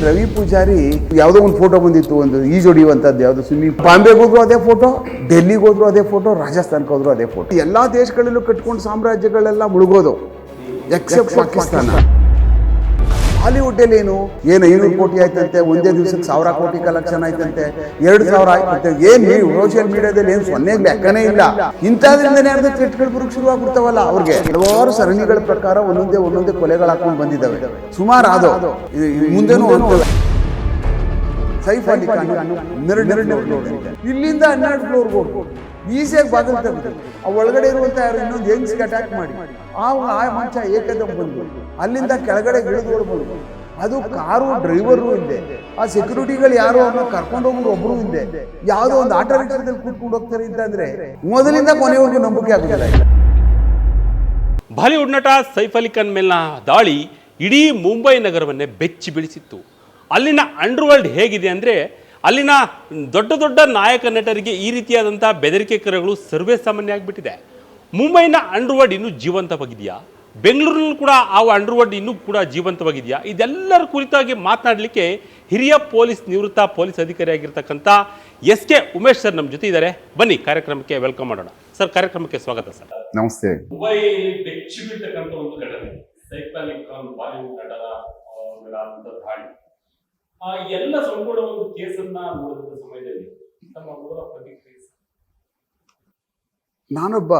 ರವಿ ಪೂಜಾರಿ ಯಾವುದೋ ಒಂದು ಫೋಟೋ ಬಂದಿತ್ತು, ಒಂದು ಈಜೊಡಿಯುವಂಥದ್ದು ಯಾವುದು ಸ್ವಿಮ್ಮಿಂಗ್. ಬಾಂಬೆಗೆ ಹೋದ್ರು ಅದೇ ಫೋಟೋ, ಡೆಲ್ಲಿಗೆ ಹೋದ್ರು ಅದೇ ಫೋಟೋ, ರಾಜಸ್ಥಾನಕ್ಕೆ ಹೋದ್ರು ಅದೇ ಫೋಟೋ. ಎಲ್ಲ ದೇಶಗಳಲ್ಲೂ ಕಟ್ಕೊಂಡು ಸಾಮ್ರಾಜ್ಯಗಳೆಲ್ಲ ಮುಳುಗೋದು ಎಕ್ಸೆಪ್ಟ್ ಪಾಕಿಸ್ತಾನ. ಹಾಲಿವುಡ್ಡಲ್ಲಿ ಏನು 500 ಕೋಟಿ ಆಯ್ತಂತೆ, ಒಂದೇ ದಿವಸಕ್ಕೆ 1000 ಕೋಟಿ ಕಲೆಕ್ಷನ್ ಆಯ್ತಂತೆ, 2000 ಆಯ್ತಂತೆ. ಏನು ಸೋಷಿಯಲ್ ಮೀಡಿಯಾದಲ್ಲಿ ಏನು ಸೊನ್ನೆಗೆ ಲೆಕ್ಕನೇ ಇಲ್ಲ. ಇಂಥದ್ರಿಂದನೇ ಅರ್ಧ ಥ್ರೆಟ್ಗಳು ಬರೋಕ್ಕೆ ಶುರುವಾಗ್ಬಿಡ್ತಾವಲ್ಲ ಅವ್ರಿಗೆ. ಹಲವಾರು ಸರಣಿಗಳ ಪ್ರಕಾರ ಒಂದೊಂದೇ ಕೊಲೆಗಳು ಹಾಕೊಂಡು ಬಂದಿದ್ದಾವೆ. ಸುಮಾರು ಅದು ಮುಂದೆನೂ ಸೈಫ್ ಅಲಿ ಖಾನ್ 12 ಫ್ಲೋರ್, ಇಲ್ಲಿಂದ 12 ಫ್ಲೋರ್ಗೆ ಹೋಗ್ಬೋದು. ಈಸಿಯಾಗಿ ಬಾಗಿಲು ತೆಗೆದು ಆ ಒಳಗಡೆ ಇರುವಂತ ಯಾರು ಇನ್ನೊಂದು ಯಂಗ್ಸ್ಗೆ ಅಟ್ಯಾಕ್ ಮಾಡಿ ಆ ಮಂಚ ಏಕದಮ್ ಬಂದು ಅಲ್ಲಿಂದ ಕೆಳಗಡೆ ಇಳಿದುಕೊಳ್ಬೋದು. ಅದು ಕಾರು ಡ್ರೈವರು ಇಲ್ಲದೆ, ಆ ಸೆಕ್ಯೂರಿಟಿಗಳು ಯಾರು ಅವ್ರನ್ನ ಕರ್ಕೊಂಡು ಹೋಗೋರು ಒಬ್ರು ಇಲ್ಲದೆ, ಯಾವುದೋ ಒಂದು ಆಟೋ ರಿಕ್ಷಾದಲ್ಲಿ ಕೂತ್ಕೊಂಡು ಹೋಗ್ತಾರೆ ಅಂತಂದ್ರೆ ಮೊದಲಿಂದ ಕೊನೆವರೆಗೂ ನಂಬಿಕೆ ಆಗುತ್ತಿಲ್ಲ. ಬಾಲಿವುಡ್ ನಟ ಸೈಫ್ ಅಲಿ ಖಾನ್ ಮೇಲಿನ ದಾಳಿ ಇಡೀ ಮುಂಬೈ ನಗರವನ್ನೇ ಬೆಚ್ಚಿ ಬೀಳಿಸಿತ್ತು. ಅಲ್ಲಿನ ಅಂಡರ್ವರ್ಲ್ಡ್ ಹೇಗಿದೆ ಅಂದರೆ, ಅಲ್ಲಿನ ದೊಡ್ಡ ದೊಡ್ಡ ನಾಯಕ ನಟರಿಗೆ ಈ ರೀತಿಯಾದಂಥ ಬೆದರಿಕೆ ಕರೆಗಳು ಸರ್ವೇ ಸಾಮಾನ್ಯ ಆಗಿಬಿಟ್ಟಿದೆ. ಮುಂಬೈನ ಅಂಡರ್ವರ್ಲ್ಡ್ ಇನ್ನೂ ಜೀವಂತವಾಗಿದೆಯಾ? ಬೆಂಗಳೂರಿನಲ್ಲೂ ಕೂಡ ಆ ಅಂಡರ್ವರ್ಲ್ಡ್ ಇನ್ನೂ ಕೂಡ ಜೀವಂತವಾಗಿದೆಯಾ? ಇದೆಲ್ಲರ ಕುರಿತಾಗಿ ಮಾತನಾಡಲಿಕ್ಕೆ ಹಿರಿಯ ನಿವೃತ್ತ ಪೊಲೀಸ್ ಅಧಿಕಾರಿಯಾಗಿರ್ತಕ್ಕಂಥ ಎಸ್ ಕೆ ಉಮೇಶ್ ಸರ್ ನಮ್ಮ ಜೊತೆ ಇದ್ದಾರೆ. ಬನ್ನಿ ಕಾರ್ಯಕ್ರಮಕ್ಕೆ ವೆಲ್ಕಮ್ ಮಾಡೋಣ. ಸರ್, ಕಾರ್ಯಕ್ರಮಕ್ಕೆ ಸ್ವಾಗತ ಸರ್. ನಮಸ್ತೆ. ಮುಂಬೈಯಲ್ಲಿ ಬೆಚ್ಚಿ ಬೀಳ್ತಕ್ಕಂಥ ಒಂದು ಘಟನೆ, ಸೈಫ್ ಅಲಿ ಖಾನ್ ಬಾಲಿವುಡ್ ನಟರ ದಾಳಿ. ಎಲ್ಲ ಸಂಪೂರ್ಣ ಒಂದು ಕೇಸನ್ನ ನೋಡಿದ ಸಮಯದಲ್ಲಿ ತಮ್ಮ ಮೊದಲ ಪ್ರತಿಕ್ರಿಯೆ? ನಾನೊಬ್ಬ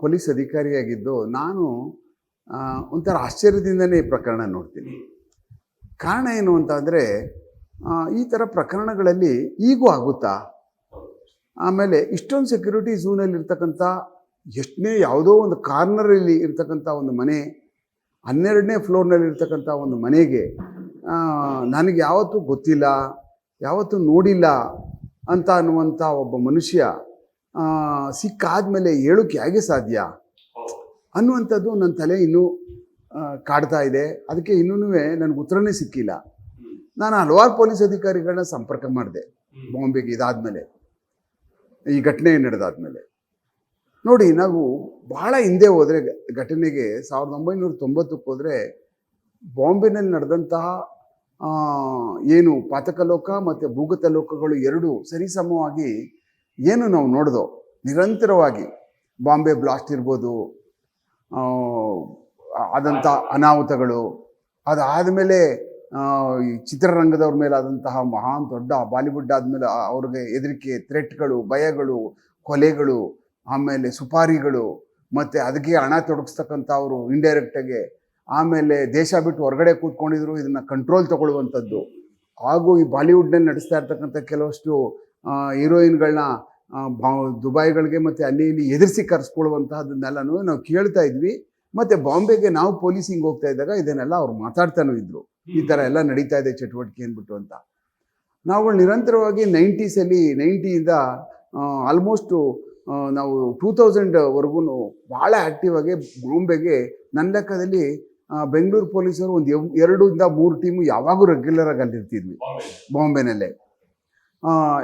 ಪೊಲೀಸ್ ಅಧಿಕಾರಿಯಾಗಿದ್ದು ನಾನು ಒಂಥರ ಆಶ್ಚರ್ಯದಿಂದನೇ ಈ ಪ್ರಕರಣ ನೋಡ್ತೀನಿ. ಕಾರಣ ಏನು ಅಂತ ಅಂದರೆ, ಈ ಥರ ಪ್ರಕರಣಗಳಲ್ಲಿ ಈಗೂ ಆಗುತ್ತಾ? ಆಮೇಲೆ ಇಷ್ಟೊಂದು ಸೆಕ್ಯೂರಿಟಿ ಝೋನಲ್ಲಿ ಇರ್ತಕ್ಕಂಥ ಯಾವುದೋ ಒಂದು ಕಾರ್ನರಲ್ಲಿ ಇರ್ತಕ್ಕಂಥ ಒಂದು ಮನೆ, 12ನೇ ಫ್ಲೋರ್ನಲ್ಲಿ ಇರ್ತಕ್ಕಂಥ ಒಂದು ಮನೆಗೆ ನನಗೆ ಯಾವತ್ತೂ ಗೊತ್ತಿಲ್ಲ, ಯಾವತ್ತೂ ನೋಡಿಲ್ಲ ಅಂತ ಅನ್ನುವಂಥ ಒಬ್ಬ ಮನುಷ್ಯ ಸಿಕ್ಕಾದ್ಮೇಲೆ ಹೇಳೋಕ್ಕೆ ಹೇಗೆ ಸಾಧ್ಯ ಅನ್ನುವಂಥದ್ದು ನನ್ನ ತಲೆ ಇನ್ನೂ ಕಾಡ್ತಾ ಇದೆ. ಅದಕ್ಕೆ ಇನ್ನೂ ನನಗೆ ಉತ್ತರನೇ ಸಿಕ್ಕಿಲ್ಲ. ನಾನು ಹಲವಾರು ಪೊಲೀಸ್ ಅಧಿಕಾರಿಗಳನ್ನ ಸಂಪರ್ಕ ಮಾಡಿದೆ ಬಾಂಬೆಗೆ. ಇದಾದಮೇಲೆ, ಈ ಘಟನೆ ನಡೆದಾದ್ಮೇಲೆ ನೋಡಿ, ನಾವು ಭಾಳ ಹಿಂದೆ ಹೋದರೆ ಘಟನೆಗೆ 1990ಕ್ಕೆ ಹೋದರೆ ಬಾಂಬೆನಲ್ಲಿ ನಡೆದಂತಹ ಏನು ಪಾತಕಲೋಕ ಮತ್ತು ಭೂಗತ ಲೋಕಗಳು ಎರಡೂ ಸರಿಸಮವಾಗಿ ಏನು ನಾವು ನೋಡಿದೋ, ನಿರಂತರವಾಗಿ ಬಾಂಬೆ ಬ್ಲಾಸ್ಟ್ ಇರ್ಬೋದು, ಆದಂಥ ಅನಾಹುತಗಳು, ಅದಾದಮೇಲೆ ಈ ಚಿತ್ರರಂಗದವ್ರ ಮೇಲೆ ಆದಂತಹ ಮಹಾನ್ ದೊಡ್ಡ ಬಾಲಿವುಡ್ ಆದಮೇಲೆ ಅವ್ರಿಗೆ ಹೆದರಿಕೆ, ಥ್ರೆಟ್ಗಳು, ಭಯಗಳು, ಕೊಲೆಗಳು, ಆಮೇಲೆ ಸುಪಾರಿಗಳು, ಮತ್ತು ಅದಕ್ಕೆ ಹಣ ತೊಡಗಿಸ್ತಕ್ಕಂಥವ್ರು ಇಂಡೈರೆಕ್ಟಾಗೆ, ಆಮೇಲೆ ದೇಶ ಬಿಟ್ಟು ಹೊರಗಡೆ ಕೂತ್ಕೊಂಡಿದ್ರು ಇದನ್ನು ಕಂಟ್ರೋಲ್ ತಗೊಳ್ಳುವಂಥದ್ದು. ಹಾಗೂ ಈ ಬಾಲಿವುಡ್ನಲ್ಲಿ ನಡೆಸ್ತಾ ಇರ್ತಕ್ಕಂಥ ಕೆಲವಷ್ಟು ಹೀರೋಯಿನ್ಗಳನ್ನ ದುಬೈಗಳಿಗೆ ಮತ್ತು ಅಲ್ಲಿ ಇಲ್ಲಿ ಎದುರಿಸಿ ಕರೆಸ್ಕೊಳ್ಳುವಂತಹದನ್ನೆಲ್ಲನೂ ನಾವು ಕೇಳ್ತಾ ಇದ್ವಿ. ಮತ್ತು ಬಾಂಬೆಗೆ ನಾವು ಪೊಲೀಸಿಂಗ್ ಹೋಗ್ತಾ ಇದ್ದಾಗ ಇದನ್ನೆಲ್ಲ ಅವ್ರು ಮಾತಾಡ್ತಾನೂ ಇದ್ರು, ಈ ಥರ ಎಲ್ಲ ನಡೀತಾ ಇದೆ ಚಟುವಟಿಕೆ ಅಂದ್ಬಿಟ್ಟು ಅಂತ. ನಾವುಗಳು ನಿರಂತರವಾಗಿ 90ಯಿಂದ ಆಲ್ಮೋಸ್ಟು ನಾವು 2000ವರೆಗೂ ಭಾಳ ಆ್ಯಕ್ಟಿವ್ ಆಗಿ ಬಾಂಬೆಗೆ, ನನ್ನ ಲೆಕ್ಕದಲ್ಲಿ ಬೆಂಗಳೂರು ಪೊಲೀಸರು ಒಂದು 2 ಇಂದ 3 ಟೀಮು ಯಾವಾಗೂ ರೆಗ್ಯುಲರ್ ಆಗಿ ಅಲ್ಲಿರ್ತಿದ್ವಿ ಬಾಂಬೆನಲ್ಲೇ.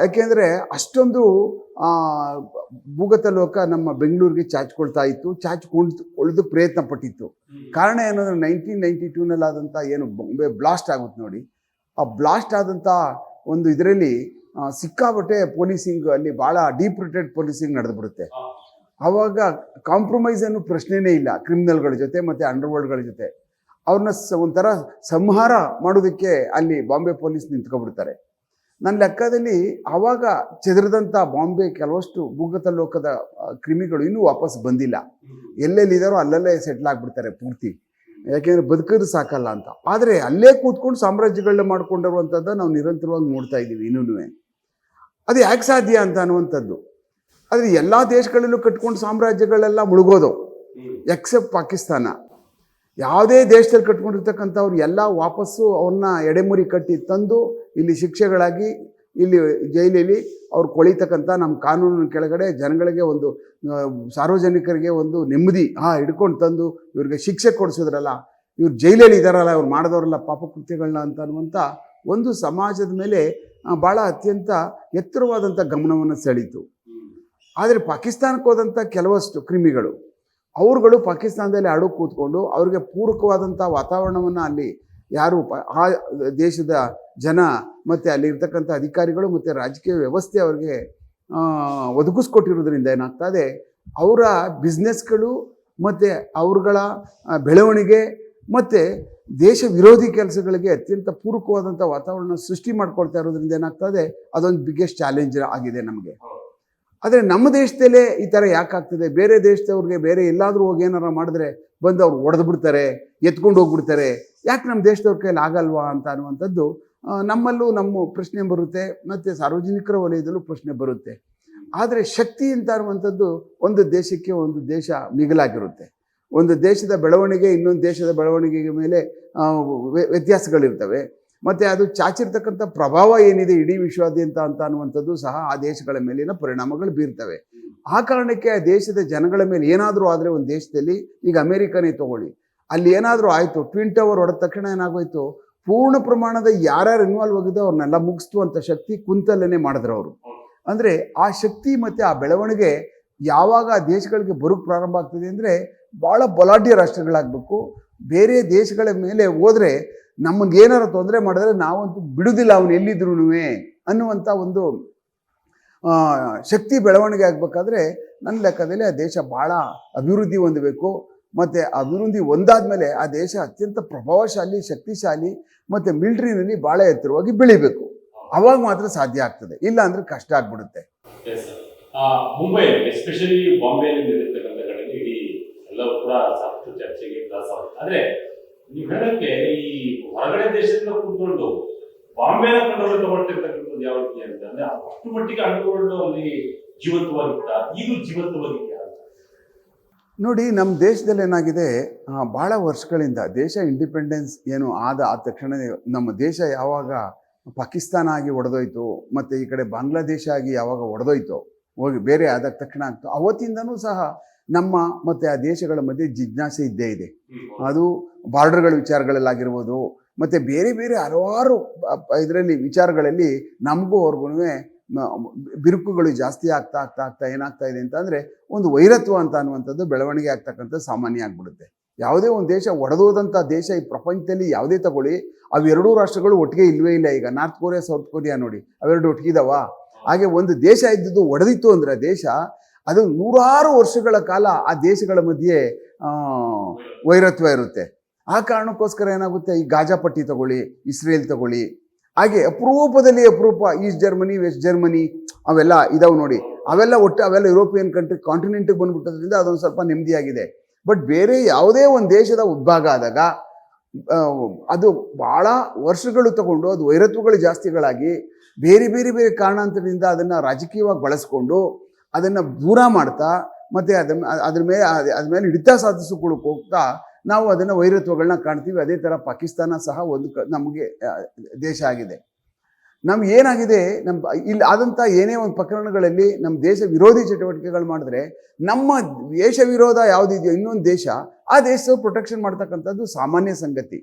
ಯಾಕೆಂದರೆ ಅಷ್ಟೊಂದು ಭೂಗತ ಲೋಕ ನಮ್ಮ ಬೆಂಗಳೂರಿಗೆ ಚಾಚ್ಕೊಳ್ತಾ ಇತ್ತು, ಚಾಚಿಕೊಳ್ಳೋದು ಪ್ರಯತ್ನ ಪಟ್ಟಿತ್ತು. ಕಾರಣ ಏನಂದರೆ 1992ನಲ್ಲಿ ಆದಂಥ ಏನು ಬಾಂಬೆ ಬ್ಲಾಸ್ಟ್ ಆಗುತ್ತೆ ನೋಡಿ, ಆ ಬ್ಲಾಸ್ಟ್ ಆದಂಥ ಒಂದು ಇದರಲ್ಲಿ ಸಿಕ್ಕಾಬಟ್ಟೆ ಪೊಲೀಸಿಂಗ್ ಅಲ್ಲಿ ಭಾಳ ಡೀಪ್ ರೂಟೆಡ್ ಪೊಲೀಸಿಂಗ್ ನಡೆದ್ಬಿಡುತ್ತೆ. ಆವಾಗ ಕಾಂಪ್ರಮೈಸ್ ಅನ್ನೋ ಪ್ರಶ್ನೆನೇ ಇಲ್ಲ ಕ್ರಿಮಿನಲ್ಗಳ ಜೊತೆ ಮತ್ತು ಅಂಡರ್ವರ್ಲ್ಡ್ಗಳ ಜೊತೆ. ಅವ್ರನ್ನ ಒಂಥರ ಸಂಹಾರ ಮಾಡೋದಕ್ಕೆ ಅಲ್ಲಿ ಬಾಂಬೆ ಪೊಲೀಸ್ ನಿಂತ್ಕೊಬಿಡ್ತಾರೆ. ನನ್ನ ಲೆಕ್ಕದಲ್ಲಿ ಆವಾಗ ಚೆದರಿದಂಥ ಬಾಂಬೆ ಕೆಲವಷ್ಟು ಭೂಗತ ಲೋಕದ ಕ್ರಿಮಿಗಳು ಇನ್ನೂ ವಾಪಸ್ ಬಂದಿಲ್ಲ. ಎಲ್ಲೆಲ್ಲಿದ್ದಾರೋ ಅಲ್ಲಲ್ಲೇ ಸೆಟ್ಲ್ ಆಗಿಬಿಡ್ತಾರೆ ಪೂರ್ತಿ, ಯಾಕೆಂದರೆ ಬದುಕೋದು ಸಾಕಲ್ಲ ಅಂತ. ಆದರೆ ಅಲ್ಲೇ ಕೂತ್ಕೊಂಡು ಸಾಮ್ರಾಜ್ಯಗಳನ್ನ ಮಾಡ್ಕೊಂಡಿರುವಂಥದ್ದು ನಾವು ನಿರಂತರವಾಗಿ ನೋಡ್ತಾ ಇದ್ದೀವಿ ಇನ್ನೂ. ಅದು ಯಾಕೆ ಸಾಧ್ಯ ಅಂತ ಅನ್ನುವಂಥದ್ದು. ಆದರೆ ಎಲ್ಲ ದೇಶಗಳಲ್ಲೂ ಕಟ್ಕೊಂಡು ಸಾಮ್ರಾಜ್ಯಗಳೆಲ್ಲ ಮುಳುಗೋದು ಎಕ್ಸೆಪ್ಟ್ ಪಾಕಿಸ್ತಾನ. ಯಾವುದೇ ದೇಶದಲ್ಲಿ ಕಟ್ಕೊಂಡಿರ್ತಕ್ಕಂಥವ್ರು ಎಲ್ಲ ವಾಪಸ್ಸು ಅವ್ರನ್ನ ಎಡೆಮುರಿ ಕಟ್ಟಿ ತಂದು ಇಲ್ಲಿ ಶಿಕ್ಷೆಗಳಾಗಿ ಇಲ್ಲಿ ಜೈಲಲ್ಲಿ ಅವ್ರು ಕೊಳಿತಕ್ಕಂಥ ನಮ್ಮ ಕಾನೂನಿನ ಕೆಳಗಡೆ ಜನಗಳಿಗೆ ಒಂದು ಸಾರ್ವಜನಿಕರಿಗೆ ಒಂದು ನೆಮ್ಮದಿ ಹಿಡ್ಕೊಂಡು ತಂದು ಇವ್ರಿಗೆ ಶಿಕ್ಷೆ ಕೊಡಿಸಿದ್ರಲ್ಲ, ಇವ್ರು ಜೈಲಲ್ಲಿ ಇದ್ದಾರಲ್ಲ, ಇವ್ರು ಮಾಡಿದವರಲ್ಲ ಪಾಪ ಕೃತ್ಯಗಳನ್ನ ಅಂತ ಅನ್ನುವಂಥ ಒಂದು ಸಮಾಜದ ಮೇಲೆ ಭಾಳ ಅತ್ಯಂತ ಎತ್ತರವಾದಂಥ ಗಮನವನ್ನು ಸೆಳೀತು. ಆದರೆ ಪಾಕಿಸ್ತಾನಕ್ಕೆ ಹೋದಂಥ ಕೆಲವಷ್ಟು ಕ್ರಿಮಿಗಳು ಅವ್ರುಗಳು ಪಾಕಿಸ್ತಾನದಲ್ಲಿ ಕೂತ್ಕೊಂಡು ಅವ್ರಿಗೆ ಪೂರಕವಾದಂಥ ವಾತಾವರಣವನ್ನು ಅಲ್ಲಿ ಯಾರು ಆ ದೇಶದ ಜನ ಮತ್ತು ಅಲ್ಲಿರ್ತಕ್ಕಂಥ ಅಧಿಕಾರಿಗಳು ಮತ್ತು ರಾಜಕೀಯ ವ್ಯವಸ್ಥೆ ಅವ್ರಿಗೆ ಒದಗಿಸ್ಕೊಟ್ಟಿರೋದ್ರಿಂದ ಏನಾಗ್ತದೆ, ಅವರ ಬಿಸ್ನೆಸ್ಗಳು ಮತ್ತು ಅವ್ರಗಳ ಬೆಳವಣಿಗೆ ಮತ್ತು ದೇಶ ವಿರೋಧಿ ಕೆಲಸಗಳಿಗೆ ಅತ್ಯಂತ ಪೂರಕವಾದಂಥ ವಾತಾವರಣ ಸೃಷ್ಟಿ ಮಾಡ್ಕೊಳ್ತಾ ಇರೋದ್ರಿಂದ ಏನಾಗ್ತದೆ, ಅದೊಂದು ಬಿಗ್ಗೆಸ್ಟ್ ಚಾಲೆಂಜ್ ಆಗಿದೆ ನಮಗೆ. ಆದರೆ ನಮ್ಮ ದೇಶದಲ್ಲೇ ಈ ಥರ ಯಾಕಾಗ್ತದೆ? ಬೇರೆ ದೇಶದವ್ರಿಗೆ ಬೇರೆ ಎಲ್ಲಾದರೂ ಹೋಗಿ ಏನಾರ ಮಾಡಿದ್ರೆ ಬಂದು ಅವ್ರು ಹೊಡೆದು ಬಿಡ್ತಾರೆ, ಎತ್ಕೊಂಡು ಹೋಗ್ಬಿಡ್ತಾರೆ, ಯಾಕೆ ನಮ್ಮ ದೇಶದವ್ರ ಕೈಲಿ ಆಗಲ್ವಾ ಅಂತ ಅನ್ನುವಂಥದ್ದು ನಮ್ಮಲ್ಲೂ ನಮ್ಮ ಪ್ರಶ್ನೆ ಬರುತ್ತೆ, ಮತ್ತು ಸಾರ್ವಜನಿಕರ ವಲಯದಲ್ಲೂ ಪ್ರಶ್ನೆ ಬರುತ್ತೆ. ಆದರೆ ಶಕ್ತಿ ಅಂತ ಅನ್ನುವಂಥದ್ದು ಒಂದು ದೇಶಕ್ಕೆ ಒಂದು ದೇಶ ಮಿಗಿಲಾಗಿರುತ್ತೆ. ಒಂದು ದೇಶದ ಬೆಳವಣಿಗೆ ಇನ್ನೊಂದು ದೇಶದ ಬೆಳವಣಿಗೆಗೆ ಮೇಲೆ ವ್ಯತ್ಯಾಸಗಳಿರ್ತವೆ, ಮತ್ತು ಅದು ಚಾಚಿರ್ತಕ್ಕಂಥ ಪ್ರಭಾವ ಏನಿದೆ ಇಡೀ ವಿಶ್ವಾದ್ಯಂತ ಅಂತ ಅನ್ನುವಂಥದ್ದು ಸಹ ಆ ದೇಶಗಳ ಮೇಲಿನ ಪರಿಣಾಮಗಳು ಬೀರ್ತವೆ. ಆ ಕಾರಣಕ್ಕೆ ಆ ದೇಶದ ಜನಗಳ ಮೇಲೆ ಏನಾದರೂ ಆದರೆ ಒಂದು ದೇಶದಲ್ಲಿ, ಈಗ ಅಮೇರಿಕನೇ ತಗೊಳ್ಳಿ, ಅಲ್ಲಿ ಏನಾದರೂ ಆಯಿತು, ಟ್ವಿನ್ ಟವರ್ ಹೊಡೆದ ತಕ್ಷಣ ಏನಾಗೋಯ್ತು, ಪೂರ್ಣ ಪ್ರಮಾಣದ ಯಾರ್ಯಾರು ಇನ್ವಾಲ್ವ್ ಆಗಿದ್ದೋ ಅವ್ರನ್ನೆಲ್ಲ ಮುಗಿಸ್ತು ಅಂತ ಶಕ್ತಿ ಕುಂತಲ್ಲೇ ಮಾಡಿದ್ರು ಅವರು. ಅಂದರೆ ಆ ಶಕ್ತಿ ಮತ್ತು ಆ ಬೆಳವಣಿಗೆ ಯಾವಾಗ ಆ ದೇಶಗಳಿಗೆ ಬರೋಕ್ಕೆ ಪ್ರಾರಂಭ ಆಗ್ತದೆ ಅಂದರೆ, ಭಾಳ ಬಲಾಢ್ಯ ರಾಷ್ಟ್ರಗಳಾಗಬೇಕು. ಬೇರೆ ದೇಶಗಳ ಮೇಲೆ ಹೋದರೆ ನಮಗೇನಾರು ತೊಂದರೆ ಮಾಡಿದ್ರೆ ನಾವಂತೂ ಬಿಡುವುದಿಲ್ಲ ಅವನು ಎಲ್ಲಿದ್ರೂ ಅನ್ನುವಂಥ ಒಂದು ಶಕ್ತಿ ಬೆಳವಣಿಗೆ ಆಗಬೇಕಾದ್ರೆ ನನ್ನ ಲೆಕ್ಕದಲ್ಲಿ ಆ ದೇಶ ಭಾಳ ಅಭಿವೃದ್ಧಿ ಹೊಂದಬೇಕು. ಮತ್ತು ಅಭಿವೃದ್ಧಿ ಹೊಂದಾದ್ಮೇಲೆ ಆ ದೇಶ ಅತ್ಯಂತ ಪ್ರಭಾವಶಾಲಿ, ಶಕ್ತಿಶಾಲಿ ಮತ್ತು ಮಿಲಿಟ್ರಿನಲ್ಲಿ ಭಾಳ ಎತ್ತರವಾಗಿ ಬೆಳಿಬೇಕು. ಅವಾಗ ಮಾತ್ರ ಸಾಧ್ಯ ಆಗ್ತದೆ, ಇಲ್ಲ ಅಂದರೆ ಕಷ್ಟ ಆಗ್ಬಿಡುತ್ತೆ. ಮುಂಬೈ ಎಸ್ಪೆಷಲಿ ಬಾಂಬೆಯಲ್ಲಿ ನಡೆದಿರ್ತಕ್ಕಂಥ ಘಟನೆ ಇಡೀ ಎಲ್ಲವೂ ಕೂಡ ಸಾಕಷ್ಟು ಚರ್ಚೆಗೆ ತ್ರಾಸ. ಆದರೆ ನೀವು ಹೇಳಕ್ಕೆ ಈ ಹೊರಗಡೆ ದೇಶದಿಂದ ಕೂತ್ಕೊಂಡು ಬಾಂಬೆನ ಕಂಡುಕೊಂಡು ತಗೊಳ್ತಿರ್ತಕ್ಕಂಥದ್ದು ಯಾವ ರೀತಿ ಅಂತಂದ್ರೆ, ಅಷ್ಟು ಮಟ್ಟಿಗೆ ಅಂಡುಕೊಂಡು ಅಲ್ಲಿ ಜೀವಂತವಾಗಿತ್ತ, ಈಗಲೂ ಜೀವಂತವಾಗಿತ್ತ ನೋಡಿ. ನಮ್ಮ ದೇಶದಲ್ಲಿ ಏನಾಗಿದೆ, ಭಾಳ ವರ್ಷಗಳಿಂದ ದೇಶ ಇಂಡಿಪೆಂಡೆನ್ಸ್ ಏನು ಆದ ತಕ್ಷಣವೇ ನಮ್ಮ ದೇಶ ಯಾವಾಗ ಪಾಕಿಸ್ತಾನ ಆಗಿ ಒಡೆದೋಯ್ತು, ಮತ್ತು ಈ ಕಡೆ ಬಾಂಗ್ಲಾದೇಶ ಆಗಿ ಯಾವಾಗ ಒಡೆದೋಯ್ತು, ಹೋಗಿ ಬೇರೆ ಆದ ತಕ್ಷಣ ಆಗ್ತು, ಅವತ್ತಿಂದನೂ ಸಹ ನಮ್ಮ ಮತ್ತು ಆ ದೇಶಗಳ ಮಧ್ಯೆ ಜಿಜ್ಞಾಸೆ ಇದ್ದೇ ಇದೆ. ಅದು ಬಾರ್ಡರ್ಗಳ ವಿಚಾರಗಳಲ್ಲಾಗಿರ್ಬೋದು, ಮತ್ತು ಬೇರೆ ಬೇರೆ ಹಲವಾರು ಇದರಲ್ಲಿ ವಿಚಾರಗಳಲ್ಲಿ ನಮಗೂ ಅವ್ರಿಗೂ ಬಿರುಕುಗಳು ಜಾಸ್ತಿ ಆಗ್ತಾ ಆಗ್ತಾ ಆಗ್ತಾ ಏನಾಗ್ತಾ ಇದೆ ಅಂತಂದರೆ, ಒಂದು ವೈರತ್ವ ಅಂತ ಅನ್ನುವಂಥದ್ದು ಬೆಳವಣಿಗೆ ಆಗ್ತಕ್ಕಂಥ ಸಾಮಾನ್ಯ ಆಗಿಬಿಡುತ್ತೆ. ಯಾವುದೇ ಒಂದು ದೇಶ ಒಡೆದೋದಂಥ ದೇಶ ಈ ಪ್ರಪಂಚದಲ್ಲಿ ಯಾವುದೇ ತಗೊಳ್ಳಿ, ಅವೆರಡೂ ರಾಷ್ಟ್ರಗಳು ಒಟ್ಟಿಗೆ ಇಲ್ಲವೇ ಇಲ್ಲ. ಈಗ ನಾರ್ತ್ ಕೊರಿಯಾ, ಸೌತ್ ಕೊರಿಯಾ ನೋಡಿ, ಅವೆರಡು ಒಟ್ಟಿಗಿದಾವ. ಹಾಗೆ ಒಂದು ದೇಶ ಇದ್ದದ್ದು ಒಡೆದಿತ್ತು ಅಂದರೆ ದೇಶ, ಅದು ನೂರಾರು ವರ್ಷಗಳ ಕಾಲ ಆ ದೇಶಗಳ ಮಧ್ಯೆ ವೈರತ್ವ ಇರುತ್ತೆ. ಆ ಕಾರಣಕ್ಕೋಸ್ಕರ ಏನಾಗುತ್ತೆ, ಈ ಗಾಜಾ ಪಟ್ಟಿ ತಗೊಳ್ಳಿ, ಇಸ್ರೇಲ್ ತಗೊಳ್ಳಿ, ಹಾಗೆ ಅಪರೂಪದಲ್ಲಿ ಅಪರೂಪ ಈಸ್ಟ್ ಜರ್ಮನಿ, ವೆಸ್ಟ್ ಜರ್ಮನಿ ಅವೆಲ್ಲ ಇದಾವೆ ನೋಡಿ. ಅವೆಲ್ಲ ಅವೆಲ್ಲ ಯುರೋಪಿಯನ್ ಕಂಟ್ರಿ ಕಾಂಟಿನೆಂಟಿಗೆ ಬಂದ್ಬಿಟ್ಟೋದ್ರಿಂದ ಅದೊಂದು ಸ್ವಲ್ಪ ನೆಮ್ಮದಿಯಾಗಿದೆ. ಬಟ್ ಬೇರೆ ಯಾವುದೇ ಒಂದು ದೇಶದ ಉದ್ಭಾಗ ಆದಾಗ ಅದು ಭಾಳ ವರ್ಷಗಳು ತಗೊಂಡು ಅದು ವೈರತ್ವಗಳು ಜಾಸ್ತಿಗಳಾಗಿ ಬೇರೆ ಬೇರೆ ಬೇರೆ ಕಾರಣಾಂತರದಿಂದ ಅದನ್ನು ರಾಜಕೀಯವಾಗಿ ಬಳಸ್ಕೊಂಡು ಅದನ್ನು ದೂರ ಮಾಡ್ತಾ ಮತ್ತು ಅದ್ರ ಮೇಲೆ ಹಿಡಿತ ಸಾಧಿಸಿಕೊಳ್ಳಕ್ಕೆ ಹೋಗ್ತಾ ನಾವು ಅದನ್ನು ವೈರತ್ವಗಳನ್ನ ಕಾಣ್ತೀವಿ. ಅದೇ ಥರ ಪಾಕಿಸ್ತಾನ ಸಹ ಒಂದು ನಮಗೆ ದೇಶ ಆಗಿದೆ. ನಮ್ಗೆ ಏನಾಗಿದೆ, ಇಲ್ಲಿ ಆದಂಥ ಏನೇ ಒಂದು ಪ್ರಕರಣಗಳಲ್ಲಿ ನಮ್ಮ ದೇಶ ವಿರೋಧಿ ಚಟುವಟಿಕೆಗಳು ಮಾಡಿದ್ರೆ, ನಮ್ಮ ದೇಶ ವಿರೋಧ ಯಾವುದಿದೆಯೋ ಇನ್ನೊಂದು ದೇಶ, ಆ ದೇಶ ಪ್ರೊಟೆಕ್ಷನ್ ಮಾಡ್ತಕ್ಕಂಥದ್ದು ಸಾಮಾನ್ಯ ಸಂಗತಿ.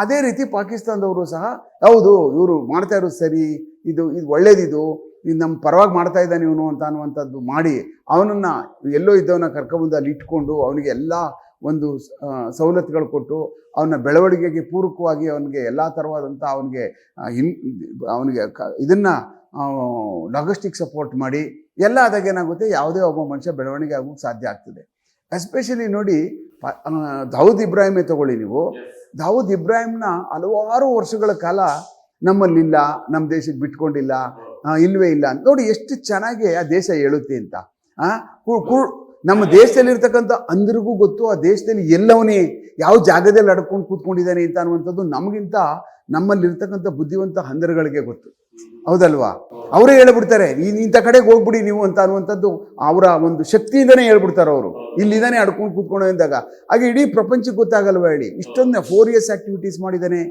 ಅದೇ ರೀತಿ ಪಾಕಿಸ್ತಾನದವರು ಸಹ ಹೌದು ಇವರು ಮಾಡ್ತಾ ಇರೋದು ಸರಿ, ಇದು ಒಳ್ಳೇದಿದು, ಇದು ನಮ್ಮ ಪರವಾಗಿ ಮಾಡ್ತಾ ಇದ್ದಾನೆ ಇವನು ಅಂತ ಅನ್ನುವಂಥದ್ದು ಮಾಡಿ ಅವನನ್ನು ಎಲ್ಲೋ ಇದ್ದವನ್ನ ಕರ್ಕೊಬಂದು ಅಲ್ಲಿ ಇಟ್ಕೊಂಡು ಅವನಿಗೆ ಎಲ್ಲ ಒಂದು ಸವಲತ್ತುಗಳು ಕೊಟ್ಟು ಅವನ ಬೆಳವಣಿಗೆಗೆ ಪೂರಕವಾಗಿ ಅವನಿಗೆ ಎಲ್ಲ ಥರವಾದಂಥ ಅವನಿಗೆ ಇದನ್ನು ಲಾಜಿಸ್ಟಿಕ್ ಸಪೋರ್ಟ್ ಮಾಡಿ ಎಲ್ಲ ಆದಾಗ ಏನಾಗುತ್ತೆ, ಯಾವುದೇ ಒಬ್ಬ ಮನುಷ್ಯ ಬೆಳವಣಿಗೆ ಆಗೋಕ್ಕೆ ಸಾಧ್ಯ ಆಗ್ತದೆ. ಎಸ್ಪೆಷಲಿ ನೋಡಿ, ದಾವೂದ್ ಇಬ್ರಾಹಿಮೇ ತಗೊಳ್ಳಿ ನೀವು. ದಾವೂದ್ ಇಬ್ರಾಹಿಂನ ಹಲವಾರು ವರ್ಷಗಳ ಕಾಲ ನಮ್ಮಲ್ಲಿಲ್ಲ, ನಮ್ಮ ದೇಶಕ್ಕೆ ಬಿಟ್ಕೊಂಡಿಲ್ಲ, ಇಲ್ಲವೇ ಇಲ್ಲ ಅಂತ ನೋಡಿ ಎಷ್ಟು ಚೆನ್ನಾಗಿ ಆ ದೇಶ ಹೇಳುತ್ತೆ ಅಂತ. ನಮ್ಮ ದೇಶದಲ್ಲಿರ್ತಕ್ಕಂಥ ಅಂದ್ರಿಗೂ ಗೊತ್ತು ಆ ದೇಶದಲ್ಲಿ ಎಲ್ಲವನೇ ಯಾವ ಜಾಗದಲ್ಲಿ ಅಡ್ಕೊಂಡು ಕೂತ್ಕೊಂಡಿದ್ದಾನೆ ಅಂತ ಅನ್ನುವಂಥದ್ದು ನಮಗಿಂತ ನಮ್ಮಲ್ಲಿರ್ತಕ್ಕಂಥ ಬುದ್ಧಿವಂತ ಹಂದರಗಳಿಗೆ ಗೊತ್ತು, ಹೌದಲ್ವಾ? ಅವರೇ ಹೇಳ್ಬಿಡ್ತಾರೆ ಇಂಥ ಕಡೆಗೆ ಹೋಗ್ಬಿಡಿ ನೀವು ಅಂತ ಅನ್ನುವಂಥದ್ದು ಅವರ ಒಂದು ಶಕ್ತಿಯಿಂದನೇ ಹೇಳ್ಬಿಡ್ತಾರೆ ಅವರು. ಇಲ್ಲಿದ್ದಾನೆ ಅಡ್ಕೊಂಡು ಕೂತ್ಕೊಂಡು ಅಂದಾಗ ಹಾಗೆ ಇಡೀ ಪ್ರಪಂಚಕ್ಕೆ ಗೊತ್ತಾಗಲ್ವ ಹೇಳಿ. ಇಷ್ಟೊಂದು 4 years ಆ್ಯಕ್ಟಿವಿಟೀಸ್ ಮಾಡಿದ್ದಾನೆ.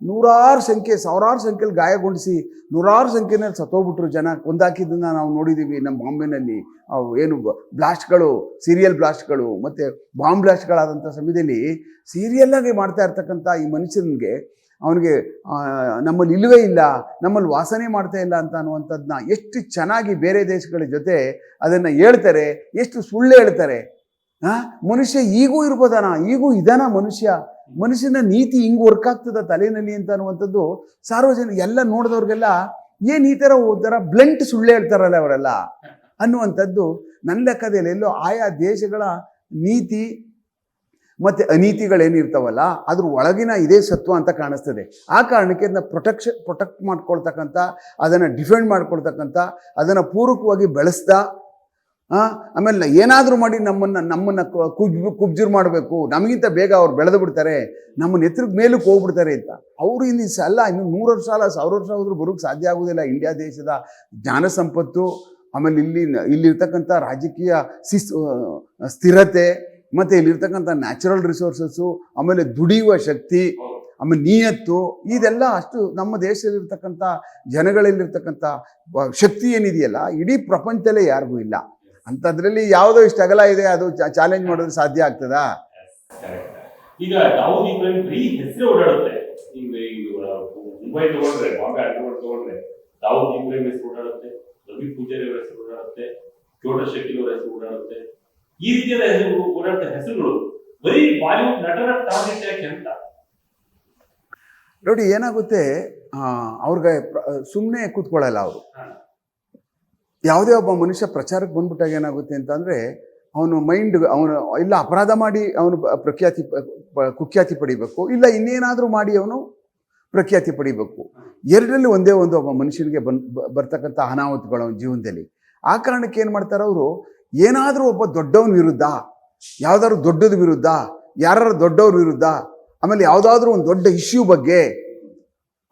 ನೂರಾರು ಸಂಖ್ಯೆ, ಸಾವಿರಾರು ಸಂಖ್ಯೆಯಲ್ಲಿ ಗಾಯಗೊಂಡಿಸಿ ನೂರಾರು ಸಂಖ್ಯೆಯಲ್ಲಿ ಸತ್ತೋಗ್ಬಿಟ್ರು ಜನ ಕೊಂದಾಕಿದ್ದನ್ನು ನಾವು ನೋಡಿದ್ದೀವಿ. ನಮ್ಮ ಬಾಂಬೆನಲ್ಲಿ ಏನು ಬ್ಲಾಸ್ಟ್ಗಳು, ಸೀರಿಯಲ್ ಬ್ಲಾಸ್ಟ್ಗಳು ಮತ್ತು ಬಾಂಬ್ ಬ್ಲಾಸ್ಟ್ಗಳಾದಂಥ ಸಮಯದಲ್ಲಿ ಸೀರಿಯಲ್ಲಾಗಿ ಮಾಡ್ತಾ ಇರ್ತಕ್ಕಂಥ ಈ ಮನುಷ್ಯನಿಗೆ ಅವನಿಗೆ ನಮ್ಮಲ್ಲಿ ಇಲ್ಲವೇ ಇಲ್ಲ, ನಮ್ಮಲ್ಲಿ ವಾಸನೆ ಮಾಡ್ತಾ ಇಲ್ಲ ಅಂತ ಅನ್ನುವಂಥದ್ದನ್ನ ಎಷ್ಟು ಚೆನ್ನಾಗಿ ಬೇರೆ ದೇಶಗಳ ಜೊತೆ ಅದನ್ನು ಹೇಳ್ತಾರೆ, ಎಷ್ಟು ಸುಳ್ಳು ಹೇಳ್ತಾರೆ. ಮನುಷ್ಯ ಈಗೂ ಇರ್ಬೋದಾನ, ಈಗೂ ಇದಾನ ಮನುಷ್ಯ, ಮನುಷ್ಯನ ನೀತಿ ಹಿಂಗ್ ವರ್ಕ್ ಆಗ್ತದ ತಲೆನಲ್ಲಿ ಅಂತ ಅನ್ನುವಂಥದ್ದು ಸಾರ್ವಜನಿಕ ಎಲ್ಲ ನೋಡಿದವ್ರಿಗೆಲ್ಲ ಏನ್ ಈ ತರ ಒಂಥರ ಬ್ಲಂಟ್ ಸುಳ್ಳು ಹೇಳ್ತಾರಲ್ಲ ಅವರೆಲ್ಲ ಅನ್ನುವಂಥದ್ದು ನನ್ನ ಲೆಕ್ಕದಲ್ಲಿ ಎಲ್ಲೋ ಆಯಾ ದೇಶಗಳ ನೀತಿ ಮತ್ತೆ ಅನೀತಿಗಳೇನಿರ್ತಾವಲ್ಲ ಅದ್ರ ಒಳಗಿನ ಇದೇ ಸತ್ವ ಅಂತ ಕಾಣಿಸ್ತದೆ. ಆ ಕಾರಣಕ್ಕೆ ಅದನ್ನ ಪ್ರೊಟೆಕ್ಟ್ ಮಾಡ್ಕೊಳ್ತಕ್ಕಂಥ, ಅದನ್ನು ಡಿಫೆಂಡ್ ಮಾಡ್ಕೊಳ್ತಕ್ಕಂಥ, ಅದನ್ನು ಪೂರಕವಾಗಿ ಬೆಳೆಸ್ತಾ ಆಮೇಲೆ ಏನಾದರೂ ಮಾಡಿ ನಮ್ಮನ್ನ ಕುಬ್ಜುರು ಮಾಡಬೇಕು, ನಮಗಿಂತ ಬೇಗ ಅವ್ರು ಬೆಳೆದು ಬಿಡ್ತಾರೆ, ನಮ್ಮ ಎತ್ತರದ ಮೇಲಕ್ಕೆ ಹೋಗ್ಬಿಡ್ತಾರೆ ಅಂತ. ಅವರು ಇನ್ನು ಅಲ್ಲ, ಇನ್ನು 100 ವರ್ಷ ಅಲ್ಲ 1000 ವರ್ಷ ಹೋದ್ರೂ ಬರೋಕ್ಕೆ ಸಾಧ್ಯ ಆಗೋದಿಲ್ಲ. ಇಂಡಿಯಾ ದೇಶದ ಜ್ಞಾನ ಸಂಪತ್ತು, ಆಮೇಲೆ ಇಲ್ಲಿರ್ತಕ್ಕಂಥ ರಾಜಕೀಯ ಸ್ಥಿರತೆ, ಮತ್ತು ಇಲ್ಲಿರ್ತಕ್ಕಂಥ ನ್ಯಾಚುರಲ್ ರಿಸೋರ್ಸಸ್ಸು, ಆಮೇಲೆ ದುಡಿಯುವ ಶಕ್ತಿ, ಆಮೇಲೆ ನಿಯತ್ತು, ಇದೆಲ್ಲ ಅಷ್ಟು ನಮ್ಮ ದೇಶದಲ್ಲಿರ್ತಕ್ಕಂಥ ಜನಗಳಲ್ಲಿರ್ತಕ್ಕಂಥ ಶಕ್ತಿ ಏನಿದೆಯಲ್ಲ ಇಡೀ ಪ್ರಪಂಚದಲ್ಲೇ ಯಾರಿಗೂ ಇಲ್ಲ. ಅಂಥದ್ರಲ್ಲಿ ಯಾವುದೋ ಇಷ್ಟು ಅಗಲ ಇದೆ, ಅದು ಚಾಲೆಂಜ್ ಮಾಡೋದು ಸಾಧ್ಯ ಆಗ್ತದಾ? ಈಗ ದಾವೂದ್ ಇಬ್ರಾಹಿಂ ಬರೀ ಹೆಸರು ಓಡಾಡುತ್ತೆ. ಮುಂಬೈ ತಗೊಂಡ್ರೆ, ಬಾಂಬೆ ಅಂಡರ್ವರ್ಲ್ಡ್ ತಗೊಂಡ್ರೆ ದಾವೂದ್ ಇಬ್ರಾಹಿಂ ಹೆಸರು ಓಡಾಡುತ್ತೆ, ರವಿ ಪೂಜಾರಿ ಅವರ ಹೆಸರು ಓಡಾಡುತ್ತೆ, ಚೋಟ ಶೆಟ್ಟಿ ಅವರ ಹೆಸರು ಓಡಾಡುತ್ತೆ. ಈ ರೀತಿಯಾದ ಓಡಾಡುತ್ತ ಹೆಸರುಗಳು ಬರೀ ಬಾಲಿವುಡ್ ನಟರ ಟಾರ್ಗೆಟ್ ಯಾಕೆ ಅಂತ ನೋಡಿ. ಏನಾಗುತ್ತೆ, ಅವ್ರಿಗೆ ಸುಮ್ಮನೆ ಕೂತ್ಕೊಳ್ಳಲ್ಲ ಅವರು. ಯಾವುದೇ ಒಬ್ಬ ಮನುಷ್ಯ ಪ್ರಚಾರಕ್ಕೆ ಬಂದ್ಬಿಟ್ಟಾಗ ಏನಾಗುತ್ತೆ ಅಂತಂದರೆ ಅವನು ಅವನು ಇಲ್ಲ ಅಪರಾಧ ಮಾಡಿ ಅವನು ಕುಖ್ಯಾತಿ ಪಡಿಬೇಕು, ಇಲ್ಲ ಇನ್ನೇನಾದರೂ ಮಾಡಿ ಅವನು ಪ್ರಖ್ಯಾತಿ ಪಡಿಬೇಕು. ಎರಡರಲ್ಲಿ ಒಂದೇ ಒಬ್ಬ ಮನುಷ್ಯನಿಗೆ ಬರ್ತಕ್ಕಂಥ ಅನಾಹುತಗಳು ಅವನ ಜೀವನದಲ್ಲಿ. ಆ ಕಾರಣಕ್ಕೆ ಏನು ಮಾಡ್ತಾರೆ ಅವರು, ಏನಾದರೂ ಒಬ್ಬ ದೊಡ್ಡವನ ವಿರುದ್ಧ, ಯಾವುದಾದ್ರು ದೊಡ್ಡದ ವಿರುದ್ಧ, ಯಾರು ದೊಡ್ಡವ್ರ ವಿರುದ್ಧ, ಆಮೇಲೆ ಯಾವುದಾದ್ರೂ ಒಂದು ದೊಡ್ಡ ಇಶ್ಯೂ ಬಗ್ಗೆ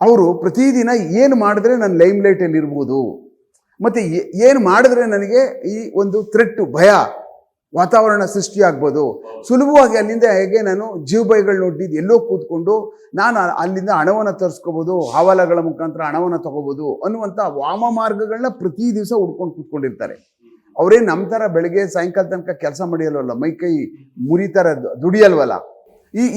ಅವರು ಪ್ರತಿದಿನ ಏನು ಮಾಡಿದ್ರೆ ನನ್ನ ಲೈಮ್ ಲೈಟಲ್ಲಿ ಇರ್ಬೋದು, ಮತ್ತು ಏನು ಮಾಡಿದ್ರೆ ನನಗೆ ಈ ಒಂದು ಥ್ರೆಟ್ಟು, ಭಯ ವಾತಾವರಣ ಸೃಷ್ಟಿಯಾಗ್ಬೋದು, ಸುಲಭವಾಗಿ ಅಲ್ಲಿಂದ ಹೇಗೆ ನಾನು ಜೀವ ಭಯಗಳು ನೋಡಿದ್ದು ಎಲ್ಲೋ ಕೂತ್ಕೊಂಡು ನಾನು ಅಲ್ಲಿಂದ ಹಣವನ್ನು ತರಿಸ್ಕೋಬೋದು, ಹವಾಲಗಳ ಮುಖಾಂತರ ಹಣವನ್ನು ತಗೋಬೋದು ಅನ್ನುವಂಥ ವಾಮ ಮಾರ್ಗಗಳನ್ನ ಪ್ರತಿ ದಿವಸ ಹುಡ್ಕೊಂಡು ಕೂತ್ಕೊಂಡಿರ್ತಾರೆ. ಅವರೇ ನಮ್ಮ ಥರ ಬೆಳಗ್ಗೆ ಸಾಯಂಕಾಲ ತನಕ ಕೆಲಸ ಮಾಡಿಯಲ್ವಲ್ಲ, ಮೈ ಕೈ ಮುರಿತರ ದುಡಿಯಲ್ವಲ್ಲ.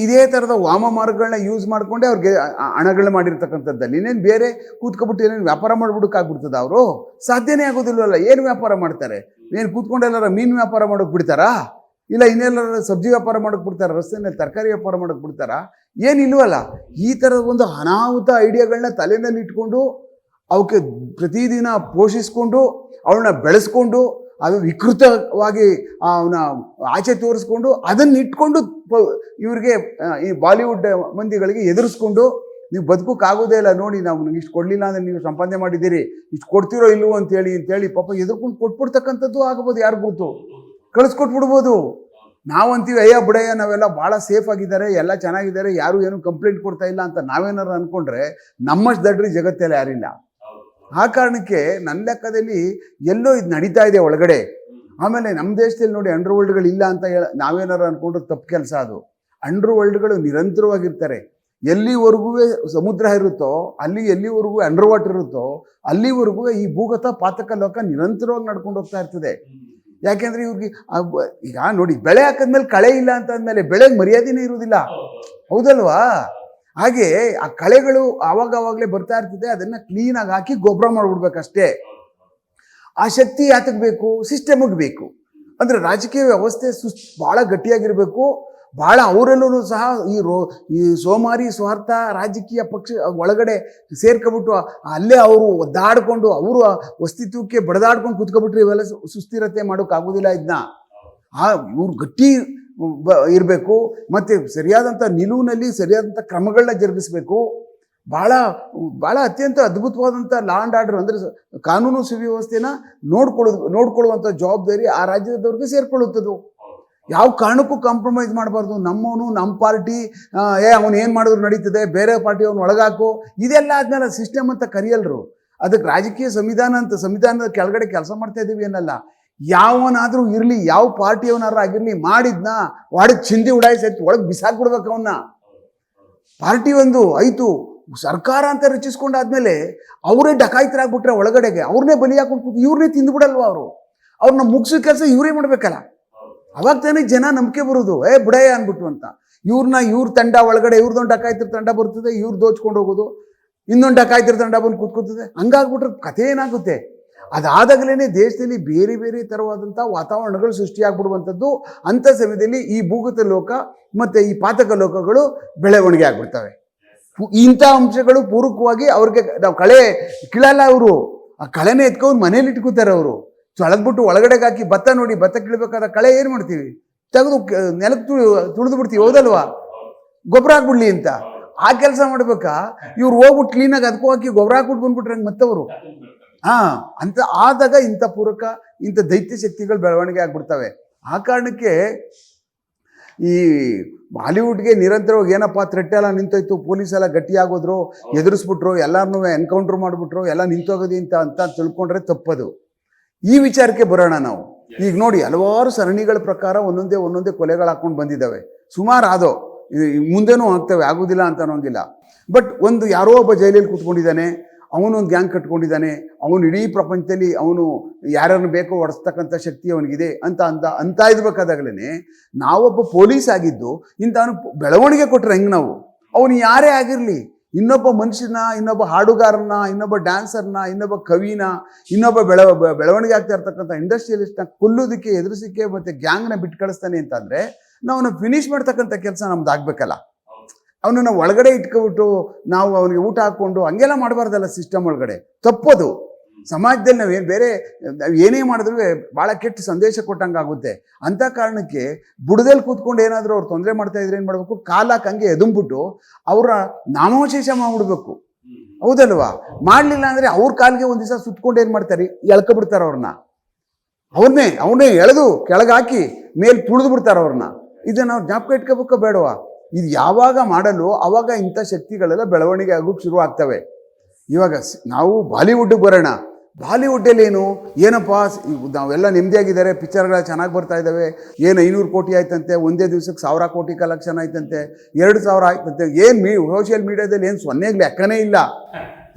ಇದೇ ಥರದ ವಾಮ ಮಾರ್ಗಗಳನ್ನ ಯೂಸ್ ಮಾಡಿಕೊಂಡೆ ಅವ್ರಿಗೆ ಹಣಗಳನ್ನ ಮಾಡಿರ್ತಕ್ಕಂಥದ್ದಲ್ಲಿ. ಇನ್ನೇನು ಬೇರೆ ಕೂತ್ಕೊಬಿಟ್ಟು ಏನೇನು ವ್ಯಾಪಾರ ಮಾಡ್ಬಿಡೋಕ್ಕಾಗ್ಬಿಡ್ತದ? ಅವರು ಸಾಧ್ಯನೇ ಆಗೋದಿಲ್ವಲ್ಲ. ಏನು ವ್ಯಾಪಾರ ಮಾಡ್ತಾರೆ? ಏನು ಕೂತ್ಕೊಂಡೆಲ್ಲಾರ ಮೀನು ವ್ಯಾಪಾರ ಮಾಡೋಕೆ ಬಿಡ್ತಾರಾ? ಇಲ್ಲ ಇನ್ನೆಲ್ಲಾರ ಸಬ್ಜಿ ವ್ಯಾಪಾರ ಮಾಡೋಕೆ ಬಿಡ್ತಾರ? ರಸ್ತೆಯಲ್ಲಿ ತರಕಾರಿ ವ್ಯಾಪಾರ ಮಾಡೋಕೆ ಬಿಡ್ತಾರಾ? ಏನಿಲ್ವಲ್ಲ. ಈ ಥರದ ಒಂದು ಅನಾಹುತ ಐಡಿಯಾಗಳನ್ನ ತಲೆಯಲ್ಲಿ ಇಟ್ಕೊಂಡು ಅವಕ್ಕೆ ಪ್ರತಿದಿನ ಪೋಷಿಸ್ಕೊಂಡು ಅವಳನ್ನ ಬೆಳೆಸ್ಕೊಂಡು ಅದು ವಿಕೃತವಾಗಿ ಅವನ ಆಚೆ ತೋರಿಸ್ಕೊಂಡು ಅದನ್ನ ಇಟ್ಕೊಂಡು ಇವ್ರಿಗೆ ಈ ಬಾಲಿವುಡ್ ಮಂದಿಗಳಿಗೆ ಎದುರಿಸ್ಕೊಂಡು ನೀವು ಬದುಕೋಕ್ಕಾಗೋದೇ ಇಲ್ಲ ನೋಡಿ, ನಾವು ಇಷ್ಟು ಕೊಡಲಿಲ್ಲ ಅಂದರೆ ನೀವು ಸಂಪಾದನೆ ಮಾಡಿದ್ದೀರಿ, ಇಷ್ಟು ಕೊಡ್ತಿರೋ ಇಲ್ವೋ ಅಂತೇಳಿ ಪಾಪ ಎದುರ್ಕೊಂಡು ಕೊಟ್ಬಿಡ್ತಕ್ಕಂಥದ್ದು ಆಗ್ಬೋದು. ಯಾರು ಗೊತ್ತು, ಕಳಿಸ್ಕೊಟ್ಬಿಡ್ಬೋದು. ನಾವಂತೀವಿ ಅಯ್ಯ ಬಿಡಯ್ಯ ನಾವೆಲ್ಲ ಭಾಳ ಸೇಫ್ ಆಗಿದ್ದಾರೆ, ಎಲ್ಲ ಚೆನ್ನಾಗಿದ್ದಾರೆ, ಯಾರು ಏನು ಕಂಪ್ಲೇಂಟ್ ಕೊಡ್ತಾ ಇಲ್ಲ ಅಂತ ನಾವೇನಾರು ಅಂದ್ಕೊಂಡ್ರೆ ನಮ್ಮಷ್ಟು ದಡ್ರಿ ಜಗತ್ತಲ್ಲಿ ಯಾರಿಲ್ಲ. ಆ ಕಾರಣಕ್ಕೆ ನನ್ನ ಲೆಕ್ಕದಲ್ಲಿ ಎಲ್ಲೋ ಇದು ನಡೀತಾ ಇದೆ ಒಳಗಡೆ. ಆಮೇಲೆ ನಮ್ಮ ದೇಶದಲ್ಲಿ ನೋಡಿ ಅಂಡರ್ ವರ್ಲ್ಡ್ಗಳಿಲ್ಲ ಅಂತ ನಾವೇನಾರು ಅಂದ್ಕೊಂಡ್ರೆ ತಪ್ಪು ಕೆಲಸ. ಅದು ಅಂಡರ್ ವರ್ಲ್ಡ್ಗಳು ನಿರಂತರವಾಗಿರ್ತಾರೆ. ಎಲ್ಲಿವರೆಗೂ ಸಮುದ್ರ ಇರುತ್ತೋ ಅಲ್ಲಿ, ಎಲ್ಲಿವರೆಗೂ ಅಂಡರ್ ವಾಟರ್ ಇರುತ್ತೋ ಅಲ್ಲಿವರೆಗೂ ಈ ಭೂಗತ ಪಾತಕ ಲೋಕ ನಿರಂತರವಾಗಿ ನಡ್ಕೊಂಡು ಹೋಗ್ತಾ ಇರ್ತದೆ. ಯಾಕೆಂದ್ರೆ ಇವ್ರಿಗೆ ಈಗ ನೋಡಿ, ಬೆಳೆ ಹಾಕಿದ್ಮೇಲೆ ಕಳೆ ಇಲ್ಲ ಅಂತ ಅಂದಮೇಲೆ ಬೆಳೆಗೆ ಮರ್ಯಾದೆನೇ ಇರುವುದಿಲ್ಲ, ಹೌದಲ್ವಾ? ಹಾಗೆ ಆ ಕಳೆಗಳು ಆವಾಗಲೇ ಬರ್ತಾ ಇರ್ತದೆ, ಅದನ್ನ ಕ್ಲೀನಾಗಿ ಹಾಕಿ ಗೊಬ್ಬರ ಮಾಡ್ಬಿಡ್ಬೇಕಷ್ಟೇ. ಆ ಶಕ್ತಿ ಯಾತಕ್ಕೆ ಬೇಕು? ಸಿಸ್ಟಮ್ಗೆ ಬೇಕು. ಅಂದ್ರೆ ರಾಜಕೀಯ ವ್ಯವಸ್ಥೆ ಭಾಳ ಗಟ್ಟಿಯಾಗಿರ್ಬೇಕು. ಭಾಳ ಅವರಲ್ಲೂ ಸಹ ಈ ಸೋಮಾರಿ ಸ್ವಾರ್ಥ ರಾಜಕೀಯ ಪಕ್ಷ ಒಳಗಡೆ ಸೇರ್ಕೊಬಿಟ್ಟು ಅಲ್ಲೇ ಅವರು ಒದ್ದಾಡ್ಕೊಂಡು ಅವರು ಅಸ್ತಿತ್ವಕ್ಕೆ ಬಡದಾಡ್ಕೊಂಡು ಕೂತ್ಕೊಬಿಟ್ರೆ ಇವೆಲ್ಲ ಸುಸ್ಥಿರತೆ ಮಾಡೋಕ್ಕಾಗೋದಿಲ್ಲ. ಇದನ್ನ ಇವ್ರು ಗಟ್ಟಿ ಇರಬೇಕು, ಮತ್ತು ಸರಿಯಾದಂಥ ನಿಲುವಿನಲ್ಲಿ ಸರಿಯಾದಂಥ ಕ್ರಮಗಳನ್ನ ಜರುಗಿಸ್ಬೇಕು. ಭಾಳ ಅತ್ಯಂತ ಅದ್ಭುತವಾದಂಥ ಲಾ ಆ್ಯಂಡ್ ಆರ್ಡರ್ ಅಂದರೆ ಕಾನೂನು ಸುವ್ಯವಸ್ಥೆನ ನೋಡ್ಕೊಳ್ಳುವಂಥ ಜವಾಬ್ದಾರಿ ಆ ರಾಜ್ಯದವ್ರಿಗೆ ಸೇರ್ಕೊಳ್ಳುತ್ತದು. ಯಾವ ಕಾರಣಕ್ಕೂ ಕಾಂಪ್ರಮೈಸ್ ಮಾಡಬಾರ್ದು. ನಮ್ಮ ಪಾರ್ಟಿ ಅವನು ಏನು ಮಾಡಿದ್ರು ನಡೀತದೆ, ಬೇರೆ ಪಾರ್ಟಿ ಅವನು ಒಳಗಾಕು, ಇದೆಲ್ಲ ಆದ್ಮೇಲೆ ಸಿಸ್ಟಮ್ ಅಂತ ಕರೆಯಲ್ರು. ಅದಕ್ಕೆ ರಾಜಕೀಯ ಸಂವಿಧಾನದ ಕೆಳಗಡೆ ಕೆಲಸ ಮಾಡ್ತಾ ಇದ್ದೀವಿ ಅನ್ನಲ್ಲ. ಯಾವನಾದರೂ ಇರಲಿ, ಯಾವ ಪಾರ್ಟಿಯವನಾರು ಆಗಿರಲಿ, ಮಾಡಿದ್ನ ವಾಡಿಗೆ ಚಿಂದಿ ಉಡಾಯಿಸಿ ಒಳಗೆ ಬಿಸಾಕ್ಬಿಡ್ಬೇಕು ಅವನ್ನ. ಪಾರ್ಟಿ ಒಂದು ಆಯಿತು, ಸರ್ಕಾರ ಅಂತ ರಚಿಸ್ಕೊಂಡಾದ್ಮೇಲೆ ಅವರೇ ಡಕಾಯಿತರಾಗ್ಬಿಟ್ರೆ ಒಳಗಡೆಗೆ ಅವ್ರನ್ನೇ ಬಲಿ ಹಾಕೊಂಡು ಇವ್ರನ್ನೇ ತಿಂದುಬಿಡಲ್ವ ಅವರು? ಅವ್ರನ್ನ ಮುಗಿಸೋ ಕೆಲಸ ಇವರೇ ಮಾಡ್ಬೇಕಲ್ಲ. ಅವಾಗ ತಾನೇ ಜನ ನಂಬಿಕೆ ಬರೋದು, ಬಿಡಯ್ಯ ಅಂದ್ಬಿಟ್ಟು ಅಂತ. ಇವ್ರ ತಂಡ ಒಳಗಡೆ ಇವ್ರದೊಂದು ಡಕಾಯಿತರ ತಂಡ ಬರ್ತದೆ, ಇವ್ರು ದೋಚ್ಕೊಂಡು ಹೋಗೋದು, ಇನ್ನೊಂದು ಡಕಾಯಿತರ ತಂಡ ಬಂದು ಕೂತ್ಕೋತದೆ. ಹಂಗಾಗ್ಬಿಟ್ರೆ ಕಥೆ ಏನಾಗುತ್ತೆ? ಅದಾದಾಗಲೇ ದೇಶದಲ್ಲಿ ಬೇರೆ ಬೇರೆ ಥರವಾದಂಥ ವಾತಾವರಣಗಳು ಸೃಷ್ಟಿಯಾಗ್ಬಿಡುವಂಥದ್ದು. ಅಂಥ ಸಮಯದಲ್ಲಿ ಈ ಭೂಗತ ಲೋಕ ಮತ್ತು ಈ ಪಾತಕ ಲೋಕಗಳು ಬೆಳವಣಿಗೆ ಆಗ್ಬಿಡ್ತವೆ. ಇಂಥ ಅಂಶಗಳು ಪೂರಕವಾಗಿ ಅವ್ರಿಗೆ ನಾವು ಕಳೆ ಕೀಳಲ್ಲ, ಅವರು ಆ ಕಳೆನೇ ಎತ್ಕೊಂಡು ಮನೇಲಿ ಇಟ್ಕೋತಾರೆ. ಅವರು ತೊಳೆದ್ಬಿಟ್ಟು ಒಳಗಡೆಗೆ ಹಾಕಿ ಭತ್ತ ನೋಡಿ, ಭತ್ತ ಕೀಳ್ಬೇಕಾದ ಕಳೆ ಏನು ಮಾಡ್ತೀವಿ, ತೆಗೆದು ನೆಲಕ್ಕೆ ತುಳಿದು ಬಿಡ್ತೀವಿ, ಹೌದಲ್ವಾ, ಗೊಬ್ಬರ ಹಾಕ್ಬಿಡ್ಲಿ ಅಂತ. ಆ ಕೆಲಸ ಮಾಡ್ಬೇಕಾ, ಇವ್ರು ಹೋಗ್ಬಿಟ್ಟು ಕ್ಲೀನಾಗಿ ಅದಕ್ಕೂ ಹಾಕಿ ಗೊಬ್ಬರ ಹಾಕ್ಬಿಟ್ಟು ಬಂದ್ಬಿಟ್ರೆ ಹಂಗೆ ಮತ್ತವರು ಅಂತ ಆದಾಗ ಇಂಥ ಪೂರಕ ಇಂಥ ದೈತ್ಯ ಶಕ್ತಿಗಳು ಬೆಳವಣಿಗೆ ಆಗ್ಬಿಡ್ತವೆ. ಆ ಕಾರಣಕ್ಕೆ ಈ ಬಾಲಿವುಡ್ಗೆ ನಿರಂತರವಾಗಿ ಏನಪ್ಪ ಥ್ರೆಟ್ ಎಲ್ಲ ನಿಂತೋಯ್ತು, ಪೊಲೀಸ್ ಎಲ್ಲ ಗಟ್ಟಿಯಾಗೋದ್ರು, ಎದುರಿಸ್ಬಿಟ್ರು, ಎಲ್ಲರನ್ನೂ ಎನ್ಕೌಂಟ್ರ್ ಮಾಡಿಬಿಟ್ರು, ಎಲ್ಲ ನಿಂತೋಗೋದಿ ಅಂತ ತಿಳ್ಕೊಂಡ್ರೆ ತಪ್ಪದು. ಈ ವಿಚಾರಕ್ಕೆ ಬರೋಣ ನಾವು. ಈಗ ನೋಡಿ, ಹಲವಾರು ಸರಣಿಗಳ ಪ್ರಕಾರ ಒಂದೊಂದೇ ಕೊಲೆಗಳು ಹಾಕೊಂಡು ಬಂದಿದ್ದಾವೆ. ಸುಮಾರು ಆದೋ ಮುಂದೆನೂ ಆಗ್ತವೆ, ಆಗೋದಿಲ್ಲ ಅಂತ ಅನ್ನೋಂಗಿಲ್ಲ. ಬಟ್ ಒಂದು ಯಾರೋ ಒಬ್ಬ ಜೈಲಲ್ಲಿ ಕೂತ್ಕೊಂಡಿದ್ದಾನೆ, ಅವನೊಂದು ಗ್ಯಾಂಗ್ ಕಟ್ಕೊಂಡಿದ್ದಾನೆ, ಅವನು ಇಡೀ ಪ್ರಪಂಚದಲ್ಲಿ ಅವನು ಯಾರನ್ನು ಬೇಕೋ ಹೊಡೆಸ್ತಕ್ಕಂಥ ಶಕ್ತಿ ಅವನಿಗಿದೆ ಅಂತ ಇದ್ಬೇಕಾದಾಗಲೇ ನಾವೊಬ್ಬ ಪೊಲೀಸ್ ಆಗಿದ್ದು ಇಂಥವನು ಬೆಳವಣಿಗೆ ಕೊಟ್ಟರೆ ಹೆಂಗೆ ನಾವು, ಅವನು ಯಾರೇ ಆಗಿರಲಿ, ಇನ್ನೊಬ್ಬ ಮನುಷ್ಯನ, ಇನ್ನೊಬ್ಬ ಹಾಡುಗಾರನ, ಇನ್ನೊಬ್ಬ ಡ್ಯಾನ್ಸರ್ನ, ಇನ್ನೊಬ್ಬ ಕವಿನ, ಇನ್ನೊಬ್ಬ ಬೆಳವಣಿಗೆ ಆಗ್ತಾ ಇರ್ತಕ್ಕಂಥ ಇಂಡಸ್ಟ್ರಿಯಲಿಸ್ಟ್ನ ಕೊಲ್ಲೋದಕ್ಕೆ, ಎದುರಿಸೋಕ್ಕೆ ಮತ್ತು ಗ್ಯಾಂಗ್ನ ಬಿಟ್ಟು ಕಳಿಸ್ತಾನೆ ಅಂತಂದರೆ ನಾವು ಫಿನಿಶ್ ಮಾಡ್ತಕ್ಕಂಥ ಕೆಲಸ ನಮ್ದು ಆಗಬೇಕಲ್ಲ. ಅವನನ್ನು ಒಳಗಡೆ ಇಟ್ಕೊಬಿಟ್ಟು ನಾವು ಅವನಿಗೆ ಊಟ ಹಾಕ್ಕೊಂಡು ಹಂಗೆಲ್ಲ ಮಾಡಬಾರ್ದಲ್ಲ. ಸಿಸ್ಟಮ್ ಒಳಗಡೆ ತಪ್ಪದು. ಸಮಾಜದಲ್ಲಿ ನಾವೇನು ಬೇರೆ ಏನೇ ಮಾಡಿದ್ರೂ ಭಾಳ ಕೆಟ್ಟ ಸಂದೇಶ ಕೊಟ್ಟಂಗೆ ಆಗುತ್ತೆ. ಅಂಥ ಕಾರಣಕ್ಕೆ ಬುಡದಲ್ಲಿ ಕೂತ್ಕೊಂಡು ಏನಾದರೂ ಅವ್ರು ತೊಂದರೆ ಮಾಡ್ತಾ ಇದ್ರೆ ಏನು ಮಾಡಬೇಕು, ಕಾಲಕ್ಕೆ ಹಂಗೆ ಎದುಂಬಿಟ್ಟು ಅವರ ನಾಮೋಶೇಷ ಮಾಡಿಬಿಡ್ಬೇಕು, ಹೌದಲ್ವಾ. ಮಾಡಲಿಲ್ಲ ಅಂದರೆ ಅವ್ರ ಕಾಲಿಗೆ ಒಂದು ದಿವಸ ಸುತ್ಕೊಂಡು ಏನು ಮಾಡ್ತಾರೆ, ಎಳ್ಕೊಬಿಡ್ತಾರೆ ಅವ್ರನ್ನ. ಅವನ್ನೇ ಎಳೆದು ಕೆಳಗೆ ಹಾಕಿ ಮೇಲೆ ತುಳಿದು ಬಿಡ್ತಾರೆ ಅವ್ರನ್ನ. ಇದನ್ನು ನಾವು ಜ್ಞಾಪಕ ಇಟ್ಕೋಬೇಕೋ ಬೇಡವಾ? ಇದು ಯಾವಾಗ ಮಾಡಲು ಆವಾಗ ಇಂಥ ಶಕ್ತಿಗಳೆಲ್ಲ ಬೆಳವಣಿಗೆ ಆಗೋಕ್ಕೆ ಶುರು ಆಗ್ತವೆ. ಇವಾಗ ನಾವು ಬಾಲಿವುಡ್ಗೆ ಬರೋಣ. ಬಾಲಿವುಡ್ಡಲ್ಲಿ ಏನಪ್ಪ ನಾವೆಲ್ಲ ನೆಮ್ಮದಿಯಾಗಿದ್ದಾರೆ, ಪಿಕ್ಚರ್ಗಳು ಚೆನ್ನಾಗಿ ಬರ್ತಾ ಇದ್ದಾವೆ, ಏನು 500 ಕೋಟಿ ಆಯ್ತಂತೆ, ಒಂದೇ ದಿವಸಕ್ಕೆ 1000 ಕೋಟಿ ಕಲೆಕ್ಷನ್ ಆಯ್ತಂತೆ, 2000 ಆಯ್ತಂತೆ. ಏನು ಸೋಷಿಯಲ್ ಮೀಡಿಯಾದಲ್ಲಿ ಏನು ಸೊನ್ನೆಗೆ ಲೆಕ್ಕನೇ ಇಲ್ಲ.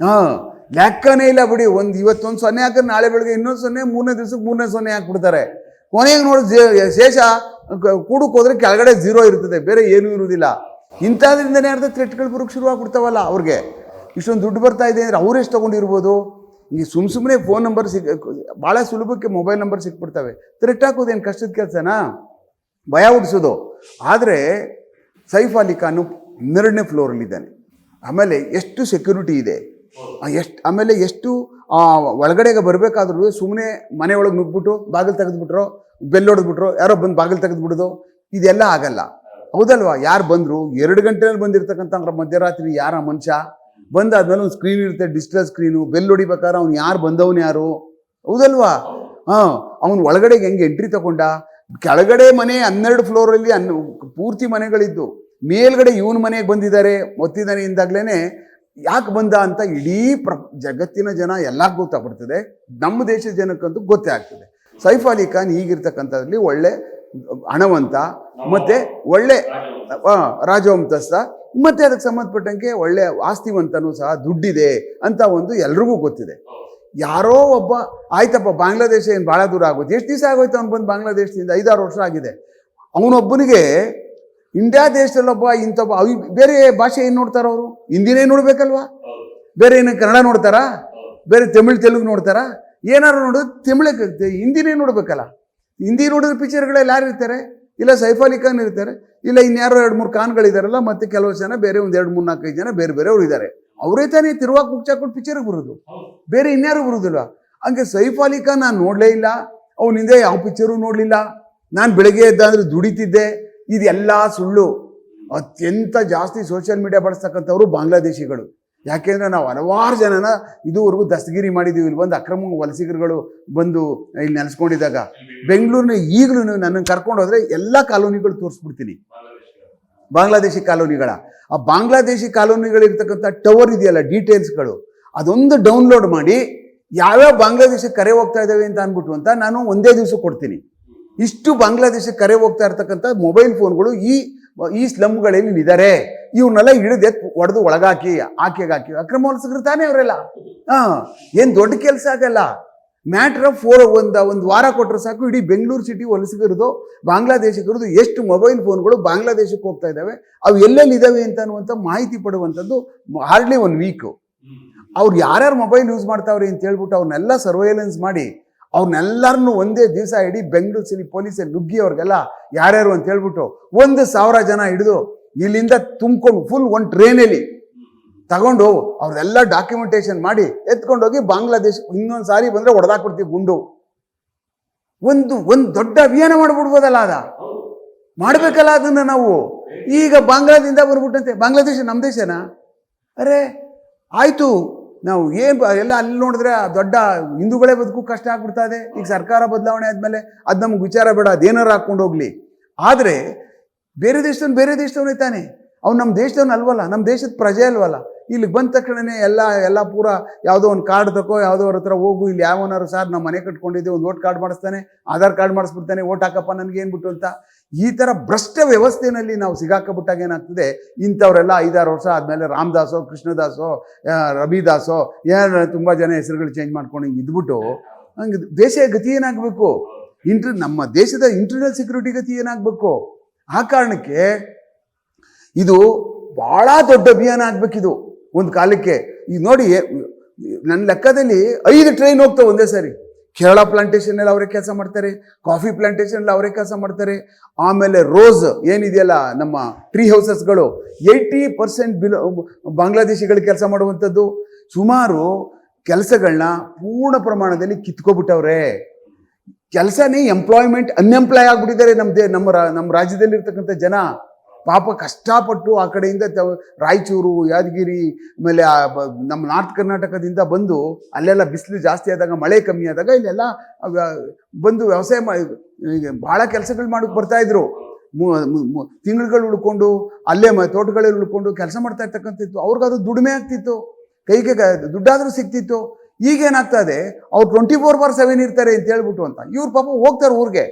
ಲೆಕ್ಕನೇ ಇಲ್ಲ ಬಿಡಿ. ಇವತ್ತೊಂದು 0 ಹಾಕಿದ್ರೆ ನಾಳೆ ಬೆಳಗ್ಗೆ ಇನ್ನೊಂದು 0, 3ನೇ ದಿವಸಕ್ಕೆ 3ನೇ 0 ಹಾಕ್ಬಿಡ್ತಾರೆ. ಕೊನೆಗೆ ನೋಡಿ ಶೇಷ ಕೂಡಕ್ಕೆ ಹೋದ್ರೆ ಕೆಳಗಡೆ 0 ಇರ್ತದೆ, ಬೇರೆ ಏನೂ ಇರುವುದಿಲ್ಲ. ಇಂಥದ್ರಿಂದನೇ ಅರ್ಧ ಥ್ರೆಟ್ಗಳು ಬರೋಕ್ಕೆ ಶುರು ಆಗ್ಬಿಡ್ತಾವಲ್ಲ. ಅವ್ರಿಗೆ ಇಷ್ಟೊಂದು ದುಡ್ಡು ಬರ್ತಾ ಇದೆ ಅಂದರೆ ಅವ್ರು ಎಷ್ಟು ತೊಗೊಂಡಿರ್ಬೋದು. ಈಗ ಸುಮ್ಮನೆ ಫೋನ್ ನಂಬರ್ ಭಾಳ ಸುಲಭಕ್ಕೆ ಮೊಬೈಲ್ ನಂಬರ್ ಸಿಕ್ಬಿಡ್ತವೆ. ಥ್ರೆಟ್ ಹಾಕೋದೇನು ಕಷ್ಟದ ಕೆಲಸನಾ, ಭಯ ಹುಟ್ಟಿಸೋದು. ಆದರೆ ಸೈಫ್ ಅಲಿ ಖಾನು 12ನೇ ಫ್ಲೋರಲ್ಲಿದ್ದಾನೆ. ಆಮೇಲೆ ಎಷ್ಟು ಸೆಕ್ಯೂರಿಟಿ ಇದೆ, ಆಮೇಲೆ ಎಷ್ಟು ಒಳಗಡೆಗೆ ಬರಬೇಕಾದ್ರೂ ಸುಮ್ಮನೆ ಮನೆ ಒಳಗೆ ನುಗ್ಬಿಟ್ಟು ಬಾಗಿಲು ತೆಗೆದ್ಬಿಟ್ರೋ, ಬೆಲ್ ಹೊಡೆದ್ಬಿಟ್ರೋ, ಯಾರೋ ಬಂದು ಬಾಗಿಲು ತೆಗೆದ್ಬಿಡೋದು, ಇದೆಲ್ಲ ಆಗಲ್ಲ, ಹೌದಲ್ವಾ. ಯಾರು ಬಂದರು 2 ಗಂಟೆಯಲ್ಲಿ ಬಂದಿರತಕ್ಕಂಥ ಮಧ್ಯರಾತ್ರಿ ಯಾರ ಮನುಷ್ಯ ಬಂದಾದ್ಮೇಲೆ ಒಂದು ಸ್ಕ್ರೀನ್ ಇರುತ್ತೆ, ಡಿಜಿಟಲ್ ಸ್ಕ್ರೀನು. ಬೆಲ್ ಹೊಡಿಬೇಕಾದ್ರೆ ಅವ್ನು ಯಾರು ಬಂದವನು ಯಾರು, ಹೌದಲ್ವಾ. ಅವನು ಒಳಗಡೆಗೆ ಹೆಂಗೆ ಎಂಟ್ರಿ ತಗೊಂಡ, ಕೆಳಗಡೆ ಮನೆ 12 ಫ್ಲೋರಲ್ಲಿ ಪೂರ್ತಿ ಮನೆಗಳಿದ್ದು, ಮೇಲ್ಗಡೆ ಇವನ ಮನೆಗೆ ಬಂದಿದ್ದಾರೆ ಒತ್ತಿದ್ದಾನೆ ಇಂದಾಗ್ಲೇ ಯಾಕೆ ಬಂದ ಅಂತ ಇಡೀ ಜಗತ್ತಿನ ಜನ ಎಲ್ಲ ಗೊತ್ತಾಗ್ಬಿಡ್ತದೆ. ನಮ್ಮ ದೇಶದ ಜನಕ್ಕಂತೂ ಗೊತ್ತೇ ಆಗ್ತದೆ. ಸೈಫ್ ಅಲಿ ಖಾನ್ ಹೀಗಿರ್ತಕ್ಕಂಥದ್ರಲ್ಲಿ ಒಳ್ಳೆ ಹಣವಂತ, ಮತ್ತೆ ಒಳ್ಳೆ ರಾಜವಂತಸ್ಥ, ಮತ್ತೆ ಅದಕ್ಕೆ ಸಂಬಂಧಪಟ್ಟಂಗೆ ಒಳ್ಳೆ ಆಸ್ತಿವಂತನೂ ಸಹ, ದುಡ್ಡಿದೆ ಅಂತ ಒಂದು ಎಲ್ರಿಗೂ ಗೊತ್ತಿದೆ. ಯಾರೋ ಒಬ್ಬ ಆಯ್ತಪ್ಪ, ಬಾಂಗ್ಲಾದೇಶ ಏನು ಭಾಳ ದೂರ ಆಗೋದು, ಎಷ್ಟು ದಿವಸ ಆಗೋಯ್ತು ಅವ್ನು ಬಂದು ಬಾಂಗ್ಲಾದೇಶದಿಂದ? 5-6 ವರ್ಷ ಆಗಿದೆ. ಅವನೊಬ್ಬನಿಗೆ ಇಂಡಿಯಾ ದೇಶದಲ್ಲೊಬ್ಬ ಇಂಥೊಬ್ಬ ಬೇರೆ ಭಾಷೆ ಏನು ನೋಡ್ತಾರ ಅವರು? ಹಿಂದಿನೇ ನೋಡ್ಬೇಕಲ್ವಾ? ಬೇರೆ ಏನು ಕನ್ನಡ ನೋಡ್ತಾರಾ? ಬೇರೆ ತೆಲುಗು ನೋಡ್ತಾರಾ? ಏನಾದ್ರು ನೋಡಿದ್ರೆ ತಮಿಳಕ್ಕೆ ಹಿಂದಿನೇ ನೋಡ್ಬೇಕಲ್ಲ. ಹಿಂದಿ ನೋಡಿದ್ರೆ ಪಿಕ್ಚರ್ಗಳಲ್ಲಿ ಯಾರು ಇರ್ತಾರೆ? ಇಲ್ಲ ಸೈಫ್ ಅಲಿ ಖಾನ್ ಇರ್ತಾರೆ, ಇಲ್ಲ ಇನ್ಯಾರೋ 2-3 ಖಾನ್ಗಳಿದಾರಲ್ಲ, ಮತ್ತೆ ಕೆಲವು ಜನ ಬೇರೆ ಒಂದು 2-3-4-5 ಜನ ಬೇರೆಯವ್ರು ಇದ್ದಾರೆ. ಅವರೇ ತಾನೇ ತಿರುವಾಗ ಮುಚ್ಚಾಕೊಂಡು ಪಿಕ್ಚರ್ಗೆ ಬರೋದು, ಬೇರೆ ಇನ್ಯಾರು ಬರೋದಿಲ್ಲ. ಹಂಗೆ ಸೈಫ್ ಅಲಿ ಖಾನ್ ನಾನು ನೋಡಲೇ ಇಲ್ಲ, ಅವನ ಹಿಂದೆ ಯಾವ ಪಿಕ್ಚರು ನೋಡಲಿಲ್ಲ, ನಾನು ಬೆಳಗ್ಗೆ ಎದ್ದಾದ್ರೆ ದುಡಿತಿದ್ದೆ, ಇದೆಲ್ಲ ಸುಳ್ಳು. ಅತ್ಯಂತ ಜಾಸ್ತಿ ಸೋಷಿಯಲ್ ಮೀಡಿಯಾ ಬಳಸ್ತಕ್ಕಂಥವ್ರು ಬಾಂಗ್ಲಾದೇಶಿಗಳು. ಯಾಕೆಂದರೆ ನಾವು ಹಲವಾರು ಜನನ ಇದುವರೆಗೂ ದಸ್ತಗಿರಿ ಮಾಡಿದ್ದೀವಿ. ಇಲ್ಲಿ ಬಂದು ಅಕ್ರಮ ವಲಸಿಗರುಗಳು ಬಂದು ಇಲ್ಲಿ ನೆಲೆಸ್ಕೊಂಡಿದ್ದಾಗ ಬೆಂಗಳೂರಿನ ಈಗಲೂ ನನ್ನನ್ನು ಕರ್ಕೊಂಡು ಹೋದರೆ ಎಲ್ಲ ಕಾಲೋನಿಗಳು ತೋರಿಸ್ಬಿಡ್ತೀನಿ, ಬಾಂಗ್ಲಾದೇಶಿ ಕಾಲೋನಿಗಳ. ಆ ಬಾಂಗ್ಲಾದೇಶಿ ಕಾಲೋನಿಗಳಿರ್ತಕ್ಕಂಥ ಟವರ್ ಇದೆಯಲ್ಲ, ಡೀಟೇಲ್ಸ್ಗಳು, ಅದೊಂದು ಡೌನ್ಲೋಡ್ ಮಾಡಿ ಯಾವ್ಯಾವ ಬಾಂಗ್ಲಾದೇಶಕ್ಕೆ ಕರೆ ಹೋಗ್ತಾ ಇದ್ದಾವೆ ಅಂತ ಅಂದ್ಬಿಟ್ಟು ಅಂತ ನಾನು ಒಂದೇ ದಿವಸ ಕೊಡ್ತೀನಿ. ಇಷ್ಟು ಬಾಂಗ್ಲಾದೇಶಕ್ಕೆ ಕರೆ ಹೋಗ್ತಾ ಇರ್ತಕ್ಕಂಥ ಮೊಬೈಲ್ ಫೋನ್ಗಳು ಈ ಸ್ಲಮ್ಗಳಲ್ಲಿ ಇದ್ದಾರೆ. ಇವ್ರನ್ನೆಲ್ಲ ಹಿಡಿದು ಹೊಡೆದು ಒಳಗಾಕಿ ಆಕೆಗೆ ಹಾಕಿ ಅಕ್ರಮ ವಲಸಿಗರು ತಾನೇ ಅವರೆಲ್ಲ. ಏನು ದೊಡ್ಡ ಕೆಲಸ ಆಗಲ್ಲ. ಮ್ಯಾಟ್ರ್ ಆಫ್ ಒಂದು ವಾರ ಕೊಟ್ಟರೆ ಸಾಕು, ಇಡೀ ಬೆಂಗಳೂರು ಸಿಟಿ ವಲಸಿಗರದು, ಬಾಂಗ್ಲಾದೇಶಿಗರದು ಎಷ್ಟು ಮೊಬೈಲ್ ಫೋನ್ಗಳು ಬಾಂಗ್ಲಾದೇಶಕ್ಕೆ ಹೋಗ್ತಾ ಇದ್ದಾವೆ, ಅವು ಎಲ್ಲೆಲ್ಲಿ ಇದ್ದಾವೆ ಅಂತ ಅನ್ನುವಂಥ ಮಾಹಿತಿ ಪಡುವಂಥದ್ದು ಹಾರ್ಡ್ಲಿ 1 ವೀಕು. ಅವ್ರು ಯಾರ್ಯಾರು ಮೊಬೈಲ್ ಯೂಸ್ ಮಾಡ್ತಾವ್ರಿ ಅಂತ ಹೇಳ್ಬಿಟ್ಟು ಅವ್ರನ್ನೆಲ್ಲ ಸರ್ವೈಲೆನ್ಸ್ ಮಾಡಿ ಅವ್ರನ್ನೆಲ್ಲರನ್ನು ಒಂದೇ ದಿವಸ ಇಡೀ ಬೆಂಗಳೂರು ಸಿಟಿ ಪೊಲೀಸಲ್ಲಿ ನುಗ್ಗಿ ಅವ್ರಿಗೆಲ್ಲ ಯಾರ್ಯಾರು ಅಂತ ಹೇಳ್ಬಿಟ್ಟು 1,000 ಜನ ಹಿಡಿದು ಇಲ್ಲಿಂದ ತುಂಬ್ಕೊಂಡು ಫುಲ್ ಒಂದು ಟ್ರೈನಲ್ಲಿ ತಗೊಂಡು ಅವ್ರದೆಲ್ಲ ಡಾಕ್ಯುಮೆಂಟೇಶನ್ ಮಾಡಿ ಎತ್ಕೊಂಡೋಗಿ ಬಾಂಗ್ಲಾದೇಶ ಇನ್ನೊಂದು ಸಾರಿ ಬಂದರೆ ಹೊಡೆದಾಕ್ಬಿಡ್ತೀವಿ ಗುಂಡು. ಒಂದು ದೊಡ್ಡ ಅಭಿಯಾನ ಮಾಡ್ಬಿಡ್ಬೋದಲ್ಲ, ಮಾಡ್ಬೇಕಲ್ಲ ಅದನ್ನ ನಾವು. ಈಗ ಬಾಂಗ್ಲಾದಿಂದ ಬಂದ್ಬಿಟ್ಟಂತೆ, ಬಾಂಗ್ಲಾದೇಶ ನಮ್ಮ ದೇಶನಾ? ಅರೆ ಆಯ್ತು, ನಾವು ಎಲ್ಲ ಅಲ್ಲಿ ನೋಡಿದ್ರೆ ದೊಡ್ಡ ಹಿಂದೂಗಳೇ ಬದುಕು ಕಷ್ಟ ಆಗ್ಬಿಡ್ತದೆ. ಈಗ ಸರ್ಕಾರ ಬದಲಾವಣೆ ಆದ್ಮೇಲೆ ಅದು ನಮ್ಗೆ ವಿಚಾರ ಬೇಡ, ಅದೇನಾರು ಹಾಕೊಂಡು ಹೋಗ್ಲಿ. ಆದರೆ ಬೇರೆ ದೇಶದವನೇ ತಾನೆ, ಅವ್ನು ನಮ್ಮ ದೇಶದವನು ಅಲ್ವಲ್ಲ, ನಮ್ಮ ದೇಶದ ಪ್ರಜೆ ಅಲ್ವಲ್ಲ. ಇಲ್ಲಿಗೆ ಬಂದ ತಕ್ಷಣನೇ ಎಲ್ಲ ಪೂರ ಯಾವುದೋ ಒಂದು ಕಾರ್ಡ್ ತಗೋ, ಯಾವುದೋ ಅವ್ರ ಹತ್ರ ಹೋಗು, ಇಲ್ಲಿ ಯಾವನಾರು ಸರ್ ನಮ್ಮ ಮನೆ ಕಟ್ಕೊಂಡಿದ್ದೆ ಒಂದು ವೋಟ್ ಕಾರ್ಡ್ ಮಾಡಿಸ್ತಾನೆ, ಆಧಾರ್ ಕಾರ್ಡ್ ಮಾಡಿಸ್ಬಿಡ್ತಾನೆ, ವೋಟ್ ಹಾಕಪ್ಪ ನನಗೆ ಏನ್ಬಿಟ್ಟು ಅಂತ. ಈ ಥರ ಭ್ರಷ್ಟ ವ್ಯವಸ್ಥೆಯಲ್ಲಿ ನಾವು ಸಿಗಾಕಬಿಟ್ಟಾಗ ಏನಾಗ್ತದೆ, ಇಂಥವರೆಲ್ಲ 5-6 ವರ್ಷ ಆದಮೇಲೆ ರಾಮದಾಸೋ, ಕೃಷ್ಣದಾಸೋ, ರವಿದಾಸೋ ತುಂಬ ಜನ ಹೆಸರುಗಳು ಚೇಂಜ್ ಮಾಡ್ಕೊಂಡು ಹಿಂಗೆ ಇದ್ಬಿಟ್ಟು ಹಂಗೆ ದೇಶ ಗತಿ ಏನಾಗಬೇಕು, ನಮ್ಮ ದೇಶದ ಇಂಟರ್ನಲ್ ಸೆಕ್ಯೂರಿಟಿ ಗತಿ ಏನಾಗಬೇಕು. ಆ ಕಾರಣಕ್ಕೆ ಇದು ಭಾಳ ದೊಡ್ಡ ಅಭಿಯಾನ ಆಗ್ಬೇಕಿದು ಒಂದು ಕಾಲಕ್ಕೆ. ಈಗ ನೋಡಿ, ನನ್ನ ಲೆಕ್ಕದಲ್ಲಿ 5 ಟ್ರೈನ್ ಹೋಗ್ತಾವೆ ಒಂದೇ ಸರಿ. ಕೇರಳ ಪ್ಲಾಂಟೇಶನಲ್ಲಿ ಅವರೇ ಕೆಲಸ ಮಾಡ್ತಾರೆ, ಕಾಫಿ ಪ್ಲಾಂಟೇಶನಲ್ಲಿ ಅವರೇ ಕೆಲಸ ಮಾಡ್ತಾರೆ. ಆಮೇಲೆ ರೋಸ್ ಏನಿದೆಯಲ್ಲ, ನಮ್ಮ ಟ್ರೀ ಹೌಸಸ್ಗಳು 80% ಬಾಂಗ್ಲಾದೇಶಿಗಳು ಕೆಲಸ ಮಾಡುವಂಥದ್ದು. ಸುಮಾರು ಕೆಲಸಗಳನ್ನ ಪೂರ್ಣ ಪ್ರಮಾಣದಲ್ಲಿ ಕಿತ್ಕೊಬಿಟ್ಟವ್ರೆ. ಕೆಲಸನೇ ಎಂಪ್ಲಾಯ್ಮೆಂಟ್, ಅನ್ಎಂಪ್ಲಾಯ್ ಆಗ್ಬಿಟ್ಟಿದ್ದಾರೆ ನಮ್ಮ ರಾಜ್ಯದಲ್ಲಿರ್ತಕ್ಕಂಥ ಜನ. ಪಾಪ ಕಷ್ಟಪಟ್ಟು ಆ ಕಡೆಯಿಂದ ರಾಯಚೂರು, ಯಾದಗಿರಿ, ಆಮೇಲೆ ನಮ್ಮ ನಾರ್ತ್ ಕರ್ನಾಟಕದಿಂದ ಬಂದು ಅಲ್ಲೆಲ್ಲ ಬಿಸಿಲು ಜಾಸ್ತಿ ಆದಾಗ, ಮಳೆ ಕಮ್ಮಿ ಆದಾಗ ಇಲ್ಲೆಲ್ಲ ಬಂದು ವ್ಯವಸಾಯ ಭಾಳ ಕೆಲಸಗಳು ಮಾಡೋಕ್ಕೆ ಬರ್ತಾಯಿದ್ರು. ತಿಂಗಳುಗಳು ಉಳ್ಕೊಂಡು ಅಲ್ಲೇ ತೋಟಗಳಲ್ಲಿ ಉಳ್ಕೊಂಡು ಕೆಲಸ ಮಾಡ್ತಾ ಇರ್ತಕ್ಕಂಥದ್ದು. ಅವ್ರಿಗದು ದುಡಿಮೆ ಆಗ್ತಿತ್ತು, ಕೈಗೆ ದುಡ್ಡಾದರೂ ಸಿಗ್ತಿತ್ತು. ಈಗೇನಾಗ್ತಾ ಇದೆ, ಅವ್ರು 24/7 ಇರ್ತಾರೆ ಅಂತ ಹೇಳ್ಬಿಟ್ಟು ಅಂತ. ಇವ್ರು ಪಾಪ ಹೋಗ್ತಾರೆ ಊರಿಗೆ,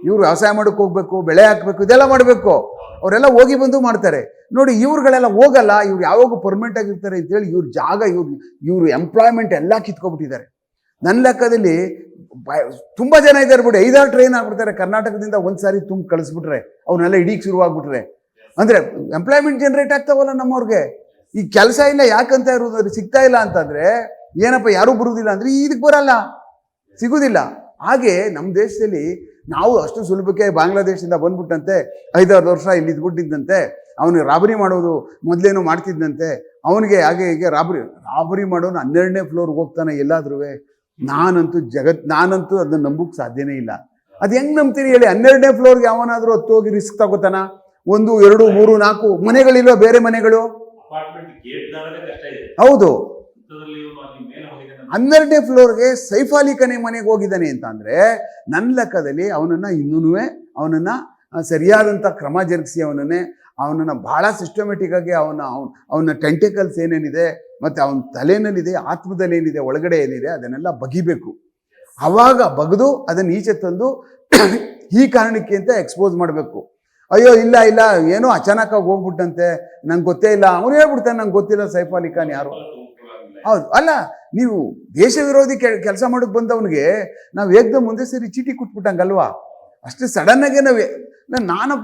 ಇವ್ರು ವ್ಯವಸಾಯ ಮಾಡೋಕ್ಕೆ ಹೋಗ್ಬೇಕು, ಬೆಳೆ ಹಾಕಬೇಕು, ಇದೆಲ್ಲ ಮಾಡಬೇಕು. ಅವರೆಲ್ಲ ಹೋಗಿ ಬಂದು ಮಾಡ್ತಾರೆ ನೋಡಿ. ಇವ್ರುಗಳೆಲ್ಲ ಹೋಗಲ್ಲ, ಇವ್ರು ಯಾವಾಗ ಪರ್ಮನೆಂಟ್ ಆಗಿರ್ತಾರೆ ಅಂತೇಳಿ ಇವ್ರ ಜಾಗ, ಇವ್ರು ಎಂಪ್ಲಾಯ್ಮೆಂಟ್ ಎಲ್ಲ ಕಿತ್ಕೊಬಿಟ್ಟಿದ್ದಾರೆ. ನನ್ನ ಲೆಕ್ಕದಲ್ಲಿ ತುಂಬ ಜನ ಇದ್ದಾರೆ ಬಿಡಿ. 5-6 ಟ್ರೈನ್ ಆಗ್ಬಿಡ್ತಾರೆ ಕರ್ನಾಟಕದಿಂದ ಒಂದು ಸಾರಿ ತುಂಬ ಕಳಿಸ್ಬಿಟ್ರೆ, ಅವನ್ನೆಲ್ಲ ಹಿಡೀಗೆ ಶುರುವಾಗ್ಬಿಟ್ರೆ. ಅಂದರೆ ಎಂಪ್ಲಾಯ್ಮೆಂಟ್ ಜನರೇಟ್ ಆಗ್ತಾವಲ್ಲ ನಮ್ಮವ್ರಿಗೆ. ಈ ಕೆಲಸ ಇಲ್ಲ ಯಾಕಂತ ಇರೋದು, ಸಿಗ್ತಾ ಇಲ್ಲ ಅಂತಂದರೆ ಏನಪ್ಪ, ಯಾರೂ ಬರುವುದಿಲ್ಲ ಅಂದರೆ ಇದಕ್ಕೆ ಬರಲ್ಲ, ಸಿಗೋದಿಲ್ಲ. ಹಾಗೆ ನಮ್ಮ ದೇಶದಲ್ಲಿ ನಾವು ಅಷ್ಟು ಸುಲಭಕ್ಕೆ ಬಾಂಗ್ಲಾದೇಶದಿಂದ ಬಂದ್ಬಿಟ್ಟಂತೆ 5-6 ವರ್ಷ ಇಲ್ಲಿ ಇದ್ಬಿಟ್ಟಿದ್ದಂತೆ. ಅವನಿಗೆ ರಾಬರಿ ಮಾಡೋದು ಮೊದಲೇನೋ ಮಾಡ್ತಿದ್ದಂತೆ. ಅವನಿಗೆ ಹಾಗೆ ಹೀಗೆ ರಾಬರಿ ಮಾಡೋನು 12ನೇ ಫ್ಲೋರ್ಗೆ ಹೋಗ್ತಾನೆ ಎಲ್ಲಾದ್ರೂ. ನಾನಂತೂ ಅದನ್ನ ನಂಬಕ್ಕೆ ಸಾಧ್ಯನೇ ಇಲ್ಲ. ಅದು ಹೆಂಗೆ ನಂಬ್ತೀನಿ ಹೇಳಿ? 12ನೇ ಫ್ಲೋರ್ಗೆ ಯಾವನಾದರೂ ಹತ್ತು ಹೋಗಿ ರಿಸ್ಕ್ ತಗೋತಾನ? 1, 2, 3, 4 ಮನೆಗಳಿಲ್ವ, ಬೇರೆ ಮನೆಗಳು? ಹೌದು. 12ನೇ ಫ್ಲೋರ್ಗೆ ಸೈಫ್ ಅಲಿ ಖಾನ್ ಮನೆಗೆ ಹೋಗಿದ್ದಾನೆ ಅಂತ ಅಂದರೆ ನನ್ನ ಲೆಕ್ಕದಲ್ಲಿ ಅವನನ್ನು ಸರಿಯಾದಂಥ ಕ್ರಮ ಜರುಗಿಸಿ ಅವನನ್ನು ಭಾಳ ಸಿಸ್ಟಮೆಟಿಕ್ ಆಗಿ ಅವನ ಟೆಂಟಿಕಲ್ಸ್ ಏನೇನಿದೆ ಮತ್ತು ಅವನ ತಲೆನಲ್ಲಿದೆ, ಆತ್ಮದಲ್ಲಿ ಏನಿದೆ, ಒಳಗಡೆ ಏನಿದೆ ಅದನ್ನೆಲ್ಲ ಬಗಿಬೇಕು. ಆವಾಗ ಬಗೆದು ಅದನ್ನು ಈಚೆ ತಂದು ಈ ಕಾರಣಕ್ಕೆ ಅಂತ ಎಕ್ಸ್ಪೋಸ್ ಮಾಡಬೇಕು. ಅಯ್ಯೋ ಇಲ್ಲ ಏನೋ ಅಚಾನಕ್ಕಾಗಿ ಹೋಗ್ಬಿಟ್ಟಂತೆ, ನಂಗೆ ಗೊತ್ತೇ ಇಲ್ಲ, ಅವನು ಹೇಳ್ಬಿಡ್ತಾನೆ ನಂಗೆ ಗೊತ್ತಿಲ್ಲ ಸೈಫ್ ಅಲಿ ಖಾನ್ ಯಾರು. ಹೌದು ಅಲ್ಲ, ನೀವು ದೇಶ ವಿರೋಧಿ ಕೆಲಸ ಮಾಡೋಕ್ಕೆ ಬಂದವನಿಗೆ ನಾವು ಏಕ್ದಮ್ ಮುಂದೆ ಸರಿ ಚೀಟಿ ಕೊಟ್ಬಿಟ್ಟಂಗಲ್ವಾ? ಅಷ್ಟು ಸಡನ್ನಾಗೆ ನಾನು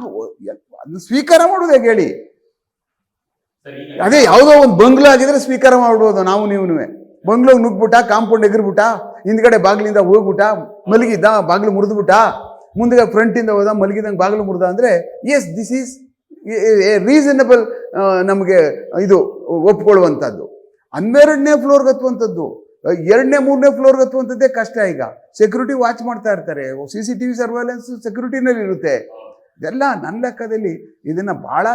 ಅದನ್ನ ಸ್ವೀಕಾರ ಮಾಡೋದು ಹೇಗೆ ಹೇಳಿ? ಅದೇ ಯಾವುದೋ ಒಂದು ಬಂಗ್ಲೋ ಆಗಿದ್ರೆ ಸ್ವೀಕಾರ ಮಾಡ್ಬೋದು ನಾವು ನೀವುನುವೆ. ಬಂಗ್ಲೋಗೆ ನುಗ್ಬಿಟ್ಟ, ಕಾಂಪೌಂಡ್ ಎಗರ್ಬಿಟ್ಟ, ಹಿಂದ್ಗಡೆ ಬಾಗಿಲಿಂದ ಹೋಗ್ಬಿಟ್ಟ, ಮಲಗಿದ್ದ, ಬಾಗಿಲು ಮುರಿದ್ಬಿಟ್ಟ, ಮುಂದೆ ಫ್ರಂಟಿಂದ ಹೋದ, ಮಲಗಿದಂಗೆ ಬಾಗಿಲು ಮುರಿದ ಅಂದರೆ yes, this is a reasonable, ನಮಗೆ ಇದು ಒಪ್ಕೊಳ್ಳುವಂಥದ್ದು. 12ನೇ ಫ್ಲೋರ್ಗೆ ಹತ್ತುವಂಥದ್ದು, 2ನೇ 3ನೇ ಫ್ಲೋರ್ಗೆ ಹತ್ತುವಂಥದ್ದೇ ಕಷ್ಟ. ಈಗ ಸೆಕ್ಯೂರಿಟಿ ವಾಚ್ ಮಾಡ್ತಾ ಇರ್ತಾರೆ, CCTV ಸರ್ವೈಲೆನ್ಸ್ ಸೆಕ್ಯೂರಿಟಿನಲ್ಲಿ ಇರುತ್ತೆ. ಇದೆಲ್ಲ ನನ್ನ ಲೆಕ್ಕದಲ್ಲಿ ಇದನ್ನು ಭಾಳ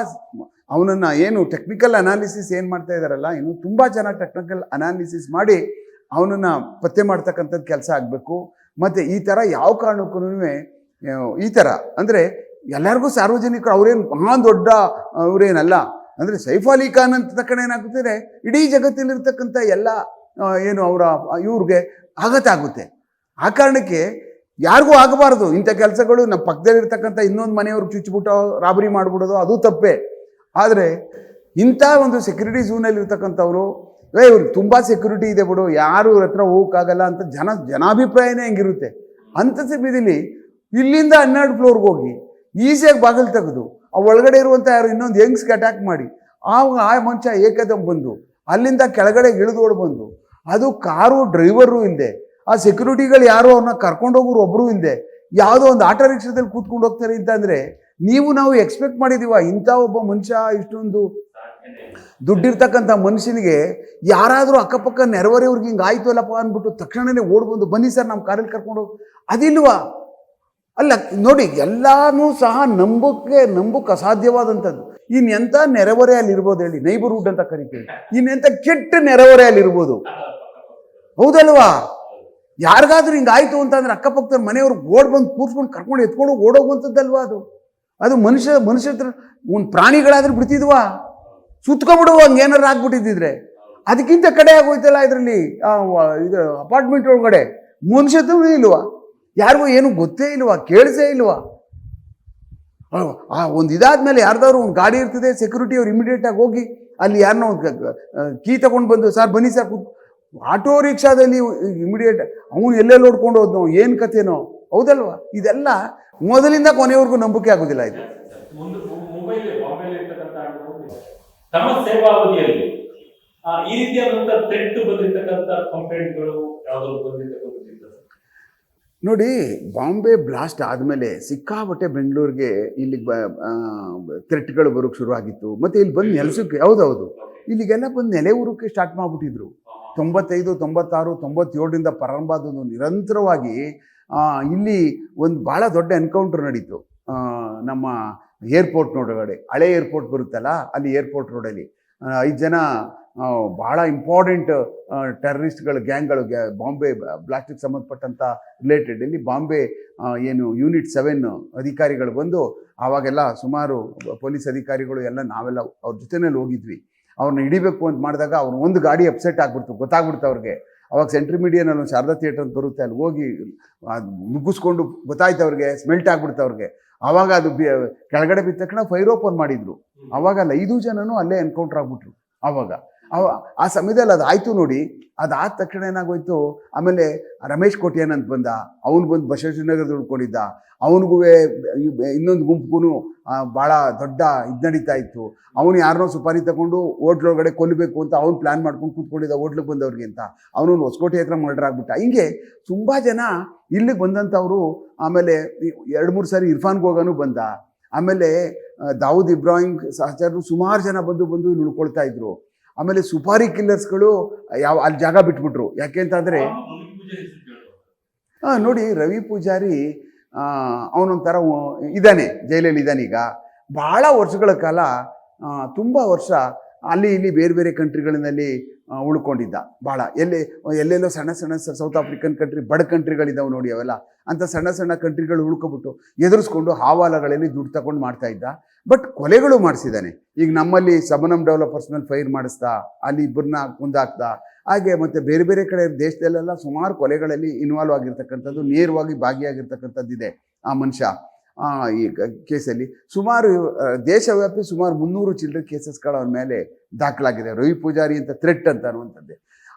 ಅವನನ್ನು ಏನು ಟೆಕ್ನಿಕಲ್ ಅನಾಲಿಸಿಸ್ ಏನು ಮಾಡ್ತಾ ಇದ್ದಾರಲ್ಲ, ಇನ್ನು ತುಂಬ ಚೆನ್ನಾಗಿ ಟೆಕ್ನಿಕಲ್ ಅನಾಲಿಸಿಸ್ ಮಾಡಿ ಅವನನ್ನು ಪತ್ತೆ ಮಾಡ್ತಕ್ಕಂಥದ್ದು ಕೆಲಸ ಆಗಬೇಕು. ಮತ್ತು ಈ ಥರ ಯಾವ ಕಾರಣಕ್ಕೂ ಈ ಥರ ಅಂದರೆ ಎಲ್ಲರಿಗೂ ಸಾರ್ವಜನಿಕರು ಅವರೇನು ಮಹಾ ದೊಡ್ಡ ಅವರೇನಲ್ಲ. ಅಂದರೆ ಸೈಫ್ ಅಲಿ ಖಾನ್ ಅಂತ ತಕ್ಷಣ ಏನಾಗುತ್ತದೆ, ಇಡೀ ಜಗತ್ತಲ್ಲಿರ್ತಕ್ಕಂಥ ಎಲ್ಲ ಏನು ಇವ್ರಿಗೆ ಆಗುತ್ತೆ. ಆ ಕಾರಣಕ್ಕೆ ಯಾರಿಗೂ ಆಗಬಾರ್ದು ಇಂಥ ಕೆಲಸಗಳು. ನಮ್ಮ ಪಕ್ಕದಲ್ಲಿರ್ತಕ್ಕಂಥ ಇನ್ನೊಂದು ಮನೆಯವ್ರಿಗೆ ಚುಚ್ಚಿಬಿಟ್ಟು ರಾಬರಿ ಮಾಡಿಬಿಡೋದು ಅದು ತಪ್ಪೇ. ಆದರೆ ಇಂಥ ಒಂದು ಸೆಕ್ಯೂರಿಟಿ ಝೋನಲ್ಲಿ ಇರ್ತಕ್ಕಂಥವ್ರು, ಇವ್ರಿಗೆ ತುಂಬ ಸೆಕ್ಯೂರಿಟಿ ಇದೆ ಬಿಡು, ಯಾರು ಇವ್ರ ಹತ್ರ ಹೋಗೋಕ್ಕಾಗಲ್ಲ ಅಂತ ಜನಾಭಿಪ್ರಾಯನೇ ಹೆಂಗಿರುತ್ತೆ. ಅಂಥ ಸಮಯದಲ್ಲಿ ಇಲ್ಲಿಂದ 12 ಫ್ಲೋರ್ಗೆ ಹೋಗಿ ಈಸಿಯಾಗಿ ಬಾಗಿಲು ತೆಗೆದು ಆ ಒಳಗಡೆ ಇರುವಂಥ ಯಾರು ಇನ್ನೊಂದು ಯಂಗ್ಸ್ಗೆ ಅಟ್ಯಾಕ್ ಮಾಡಿ ಆ ಮನುಷ್ಯ ಏಕದಮ್ ಬಂದು ಅಲ್ಲಿಂದ ಕೆಳಗಡೆ ಇಳಿದೋಡ್ ಬಂದು, ಅದು ಕಾರು ಡ್ರೈವರು ಇಲ್ಲದೆ, ಆ ಸೆಕ್ಯೂರಿಟಿಗಳು ಯಾರು ಅವ್ರನ್ನ ಕರ್ಕೊಂಡೋಗೋರು ಒಬ್ಬರು ಇಲ್ಲದೆ, ಯಾವುದೋ ಒಂದು ಆಟೋ ರಿಕ್ಷಾದಲ್ಲಿ ಕೂತ್ಕೊಂಡು ಹೋಗ್ತಾರೆ ಅಂತಂದರೆ ನಾವು ಎಕ್ಸ್ಪೆಕ್ಟ್ ಮಾಡಿದೀವ ಇಂಥ ಒಬ್ಬ ಮನುಷ್ಯ ಇಷ್ಟೊಂದು ದುಡ್ಡಿರ್ತಕ್ಕಂಥ ಮನುಷ್ಯನಿಗೆ ಯಾರಾದರೂ ಅಕ್ಕಪಕ್ಕ ನೆರವರೆಯವ್ರಿಗೆ ಹಿಂಗೆ ಆಯ್ತು ಅಲ್ಲಪ್ಪ ಅಂದ್ಬಿಟ್ಟು ತಕ್ಷಣವೇ ಓಡ್ಬಂದು ಬನ್ನಿ ಸರ್ ನಮ್ಮ ಕಾರಲ್ಲಿ ಕರ್ಕೊಂಡು ಅದಿಲ್ವಾ? ಅಲ್ಲ ನೋಡಿ, ಎಲ್ಲಾನು ಸಹ ನಂಬಕ್ಕೆ ಅಸಾಧ್ಯವಾದಂಥದ್ದು. ಇನ್ನೆಂಥ ನೆರೆಹೊರೆ ಅಲ್ಲಿರ್ಬೋದು ಹೇಳಿ, ನೈಬರ್ಹುಡ್ ಅಂತ ಕರಿತೀವಿ. ಇನ್ನೆಂಥ ಕೆಟ್ಟ ನೆರೆಹೊರೆ ಅಲ್ಲಿರ್ಬೋದು, ಹೌದಲ್ವಾ? ಯಾರಿಗಾದ್ರೂ ಹಿಂಗಾಯ್ತು ಅಂತಂದ್ರೆ ಅಕ್ಕಪಕ್ಕದ ಮನೆಯವ್ರಿಗೆ ಬಂದು ಕೂರ್ಸ್ಕೊಂಡು ಕರ್ಕೊಂಡು ಎತ್ಕೊಂಡು ಓಡೋಗುವಂಥದ್ದಲ್ವಾ ಅದು? ಅದು ಮನುಷ್ಯ ಹತ್ರ ಒಂದು ಪ್ರಾಣಿಗಳಾದ್ರೂ ಬಿಡ್ತಿದ್ವಾ? ಸುತ್ಕೊಂಡ್ಬಿಡುವ ಹಂಗೇನಾರು ಆಗ್ಬಿಟ್ಟಿದ್ದಿದ್ರೆ. ಅದಕ್ಕಿಂತ ಕಡೆ ಆಗೋಯ್ತಲ್ಲ ಇದರಲ್ಲಿ, ಇದು ಅಪಾರ್ಟ್ಮೆಂಟ್ ಒಳಗಡೆ ಮನುಷ್ಯತ್ವೂ ಇಲ್ವಾ? ಯಾರಿಗೂ ಏನು ಗೊತ್ತೇ ಇಲ್ವಾ? ಕೇಳಿಸೇ ಇಲ್ವಾ? ಒಂದು ಇದಾದ್ಮೇಲೆ ಯಾರ್ದಾದ್ರು ಒಂದು ಗಾಡಿ ಇರ್ತದೆ, ಸೆಕ್ಯೂರಿಟಿ ಅವ್ರು ಇಮಿಡಿಯೇಟಾಗಿ ಹೋಗಿ ಅಲ್ಲಿ ಯಾರನ್ನೋ ಒಂದು ಕೀ ತಗೊಂಡು ಬಂದು ಸರ್ ಬನ್ನಿ ಸರ್ ಆಟೋ ರಿಕ್ಷಾದಲ್ಲಿ ಇಮಿಡಿಯೇಟ್ ಅವನು ಎಲ್ಲೆಲ್ಲಿ ಓಡ್ಕೊಂಡು ಹೋದ್ನೋ ಏನು ಕಥೆನೋ, ಹೌದಲ್ವಾ? ಇದೆಲ್ಲ ಮೊದಲಿಂದ ಕೊನೆಯವರೆಗೂ ನಂಬಿಕೆ ಆಗೋದಿಲ್ಲ ಇದು. ತಮ್ಮ ಸೇವಾವಧಿಯಲ್ಲಿ ಈ ರೀತಿಯಾದಂತಹ ಥ್ರೆಟ್ ಬಂದಿರತಕ್ಕಂಥ ಕಂಪ್ಲೇಂಟ್ಗಳು ಯಾವ್ದಾದ್ರು ಬಂದಿರತಕ್ಕಂಥ ನೋಡಿ, ಬಾಂಬೆ ಬ್ಲಾಸ್ಟ್ ಆದಮೇಲೆ ಸಿಕ್ಕಾಬಟ್ಟೆ ಬೆಂಗಳೂರಿಗೆ ಇಲ್ಲಿಗೆ ಥ್ರೆಟ್ಗಳು ಬರೋಕ್ಕೆ ಶುರು ಆಗಿತ್ತು. ಮತ್ತು ಇಲ್ಲಿ ಬಂದು ನೆಲೆಸೋಕ್ಕೆ, ಹೌದೌದು, ಇಲ್ಲಿಗೆಲ್ಲ ಬಂದು ನೆಲೆ ಊರಕ್ಕೆ ಸ್ಟಾರ್ಟ್ ಮಾಡಿಬಿಟ್ಟಿದ್ರು. 95, 96, 97ರಿಂದ ಪ್ರಾರಂಭ ಆದದ್ದು ನಿರಂತರವಾಗಿ ಇಲ್ಲಿ ಒಂದು ಭಾಳ ದೊಡ್ಡ ಎನ್ಕೌಂಟರ್ ನಡೀತು. ನಮ್ಮ ಏರ್ಪೋರ್ಟ್ ಒಳಗಡೆ, ಹಳೆ ಏರ್ಪೋರ್ಟ್ ಬರುತ್ತಲ್ಲ ಅಲ್ಲಿ ಏರ್ಪೋರ್ಟ್ ರೋಡಲ್ಲಿ 5 ಜನ ಭಾಳ ಇಂಪಾರ್ಟೆಂಟ್ ಟೆರರಿಸ್ಟ್ಗಳು ಗ್ಯಾಂಗ್ಗಳು ಬಾಂಬೆ ಬ್ಲಾಸ್ಟಿಗೆ ಸಂಬಂಧಪಟ್ಟಂಥ ರಿಲೇಟೆಡ್ ಇಲ್ಲಿ ಬಾಂಬೆ ಏನು ಯೂನಿಟ್ 7 ಅಧಿಕಾರಿಗಳು ಬಂದು ಆವಾಗೆಲ್ಲ ಸುಮಾರು ಪೊಲೀಸ್ ಅಧಿಕಾರಿಗಳು ಎಲ್ಲ ನಾವೆಲ್ಲ ಅವ್ರ ಜೊತೆಯಲ್ಲಿ ಹೋಗಿದ್ವಿ. ಅವ್ರನ್ನ ಹಿಡಿಬೇಕು ಅಂತ ಮಾಡಿದಾಗ ಅವ್ರು ಒಂದು ಗಾಡಿ ಅಪ್ಸೆಟ್ ಆಗ್ಬಿಡ್ತು, ಗೊತ್ತಾಗ್ಬಿಡ್ತು ಅವ್ರಿಗೆ. ಅವಾಗ ಸೆಂಟ್ರಿ ಮೀಡಿಯಾನಲ್ಲಿ ಒಂದು ಶಾರದಾ ಥಿಯೇಟರ್ ಅಂತ ಬರುತ್ತೆ, ಅಲ್ಲಿ ಹೋಗಿ ನುಗ್ಗಿಸ್ಕೊಂಡು ಗೊತ್ತಾಯ್ತು ಅವ್ರಿಗೆ, ಸ್ಮೆಲ್ಟ್ ಆಗ್ಬಿಡ್ತು ಅವ್ರಿಗೆ. ಆವಾಗ ಅದು ಕೆಳಗಡೆ ಬಿದ್ದ ತಕ್ಷಣ ಫೈರ್ ಓಪನ್ ಮಾಡಿದ್ರು. ಆವಾಗ ಅಲ್ಲಿ 5 ಜನನೂ ಅಲ್ಲೇ ಎನ್ಕೌಂಟರ್ ಆಗ್ಬಿಟ್ರು. ಆವಾಗ ಆ ಸಮಯದಲ್ಲಿ ಅದು ಆಯಿತು ನೋಡಿ. ಅದಾದ ತಕ್ಷಣ ಏನಾಗೋಯ್ತು, ಆಮೇಲೆ ರಮೇಶ್ ಕೋಟ್ಯಾನ್ ಅಂತ ಬಂದ, ಅವನು ಬಂದು ಬಸವೇಶ್ವರನಗರದಲ್ಲಿ ಉಳ್ಕೊಂಡಿದ್ದ. ಅವನಿಗೂ ಇನ್ನೊಂದು ಗುಂಪಿಗೂ ಭಾಳ ದೊಡ್ಡ ಇದು ನಡೀತಾ ಇತ್ತು. ಅವನು ಯಾರನ್ನೋ ಸುಪಾರಿ ತಗೊಂಡು ಹೋಟ್ಲೊಳಗಡೆ ಕೊಲ್ಲಬೇಕು ಅಂತ ಅವ್ನು ಪ್ಲ್ಯಾನ್ ಮಾಡ್ಕೊಂಡು ಕೂತ್ಕೊಂಡಿದ್ದ ಹೋಟ್ಲಿಗೆ ಬಂದವ್ರಿಗೆ ಅಂತ. ಅವನು ಹೊಸಕೋಟೆ ಹತ್ರ ಮರ್ಡರ್ ಆಗ್ಬಿಟ್ಟ. ಹಿಂಗೆ ತುಂಬ ಜನ ಇಲ್ಲಿಗೆ ಬಂದಂಥವ್ರು. ಆಮೇಲೆ 2-3 ಸಾರಿ ಇರ್ಫಾನ್ ಗೋಗಾನು ಬಂದ. ಆಮೇಲೆ ದಾವೂದ್ ಇಬ್ರಾಹಿಂ ಸಹಚರರು ಸುಮಾರು ಜನ ಬಂದು ಇಲ್ಲಿ ಉಳ್ಕೊಳ್ತಾ ಇದ್ರು. ಆಮೇಲೆ ಸುಪಾರಿ ಕಿಲ್ಲರ್ಸ್ಗಳು ಅಲ್ಲಿ ಜಾಗ ಬಿಟ್ಬಿಟ್ರು. ಯಾಕೆ ಅಂತಂದರೆ ನೋಡಿ, ರವಿ ಪೂಜಾರಿ ಅವನೊಂಥರ ಇದ್ದಾನೆ, ಜೈಲಲ್ಲಿ ಇದ್ದಾನೆ ಈಗ. ಭಾಳ ವರ್ಷಗಳ ಕಾಲ, ತುಂಬ ವರ್ಷ ಅಲ್ಲಿ ಇಲ್ಲಿ ಬೇರೆ ಬೇರೆ ಕಂಟ್ರಿಗಳಲ್ಲಿ ಉಳ್ಕೊಂಡಿದ್ದ. ಭಾಳ ಎಲ್ಲೆಲ್ಲೋ ಸಣ್ಣ ಸೌತ್ ಆಫ್ರಿಕನ್ ಕಂಟ್ರಿ, ಬಡ ಕಂಟ್ರಿಗಳಿದ್ದಾವೆ ನೋಡಿ, ಅವೆಲ್ಲ ಅಂಥ ಸಣ್ಣ ಕಂಟ್ರಿಗಳು ಉಳ್ಕೊಬಿಟ್ಟು ಎದುರಿಸ್ಕೊಂಡು ಹಾವಾಲಗಳಲ್ಲಿ ದುಡ್ಡು ತಗೊಂಡು ಮಾಡ್ತಾ ಇದ್ದ. ಬಟ್ ಕೊಲೆಗಳು ಮಾಡಿಸಿದ್ದಾನೆ. ಈಗ ನಮ್ಮಲ್ಲಿ ಸಬನಮ್ ಡೆವಲಪರ್ಸ್ ಮೇಲೆ ಫೈರ್ ಮಾಡಿಸ್ತಾ, ಅಲ್ಲಿ ಇಬ್ಬರನ್ನ ಕೊಂದಾಕ್ದ. ಹಾಗೆ ಮತ್ತು ಬೇರೆ ಬೇರೆ ಕಡೆ ದೇಶದಲ್ಲೆಲ್ಲ ಸುಮಾರು ಕೊಲೆಗಳಲ್ಲಿ ಇನ್ವಾಲ್ವ್ ಆಗಿರ್ತಕ್ಕಂಥದ್ದು, ನೇರವಾಗಿ ಭಾಗಿಯಾಗಿರ್ತಕ್ಕಂಥದ್ದಿದೆ ಆ ಮನುಷ್ಯ. ಈ ಕೇಸಲ್ಲಿ ಸುಮಾರು ದೇಶವ್ಯಾಪಿ ಸುಮಾರು 300 ಚಿಲ್ಡ್ರನ್ ಕೇಸಸ್ಗಳು ಅವನ ಮೇಲೆ ದಾಖಲಾಗಿದೆ. ರವಿ ಪೂಜಾರಿ ಅಂತ ಥ್ರೆಟ್ ಅಂತ ಅನ್ನುವಂಥದ್ದೇ.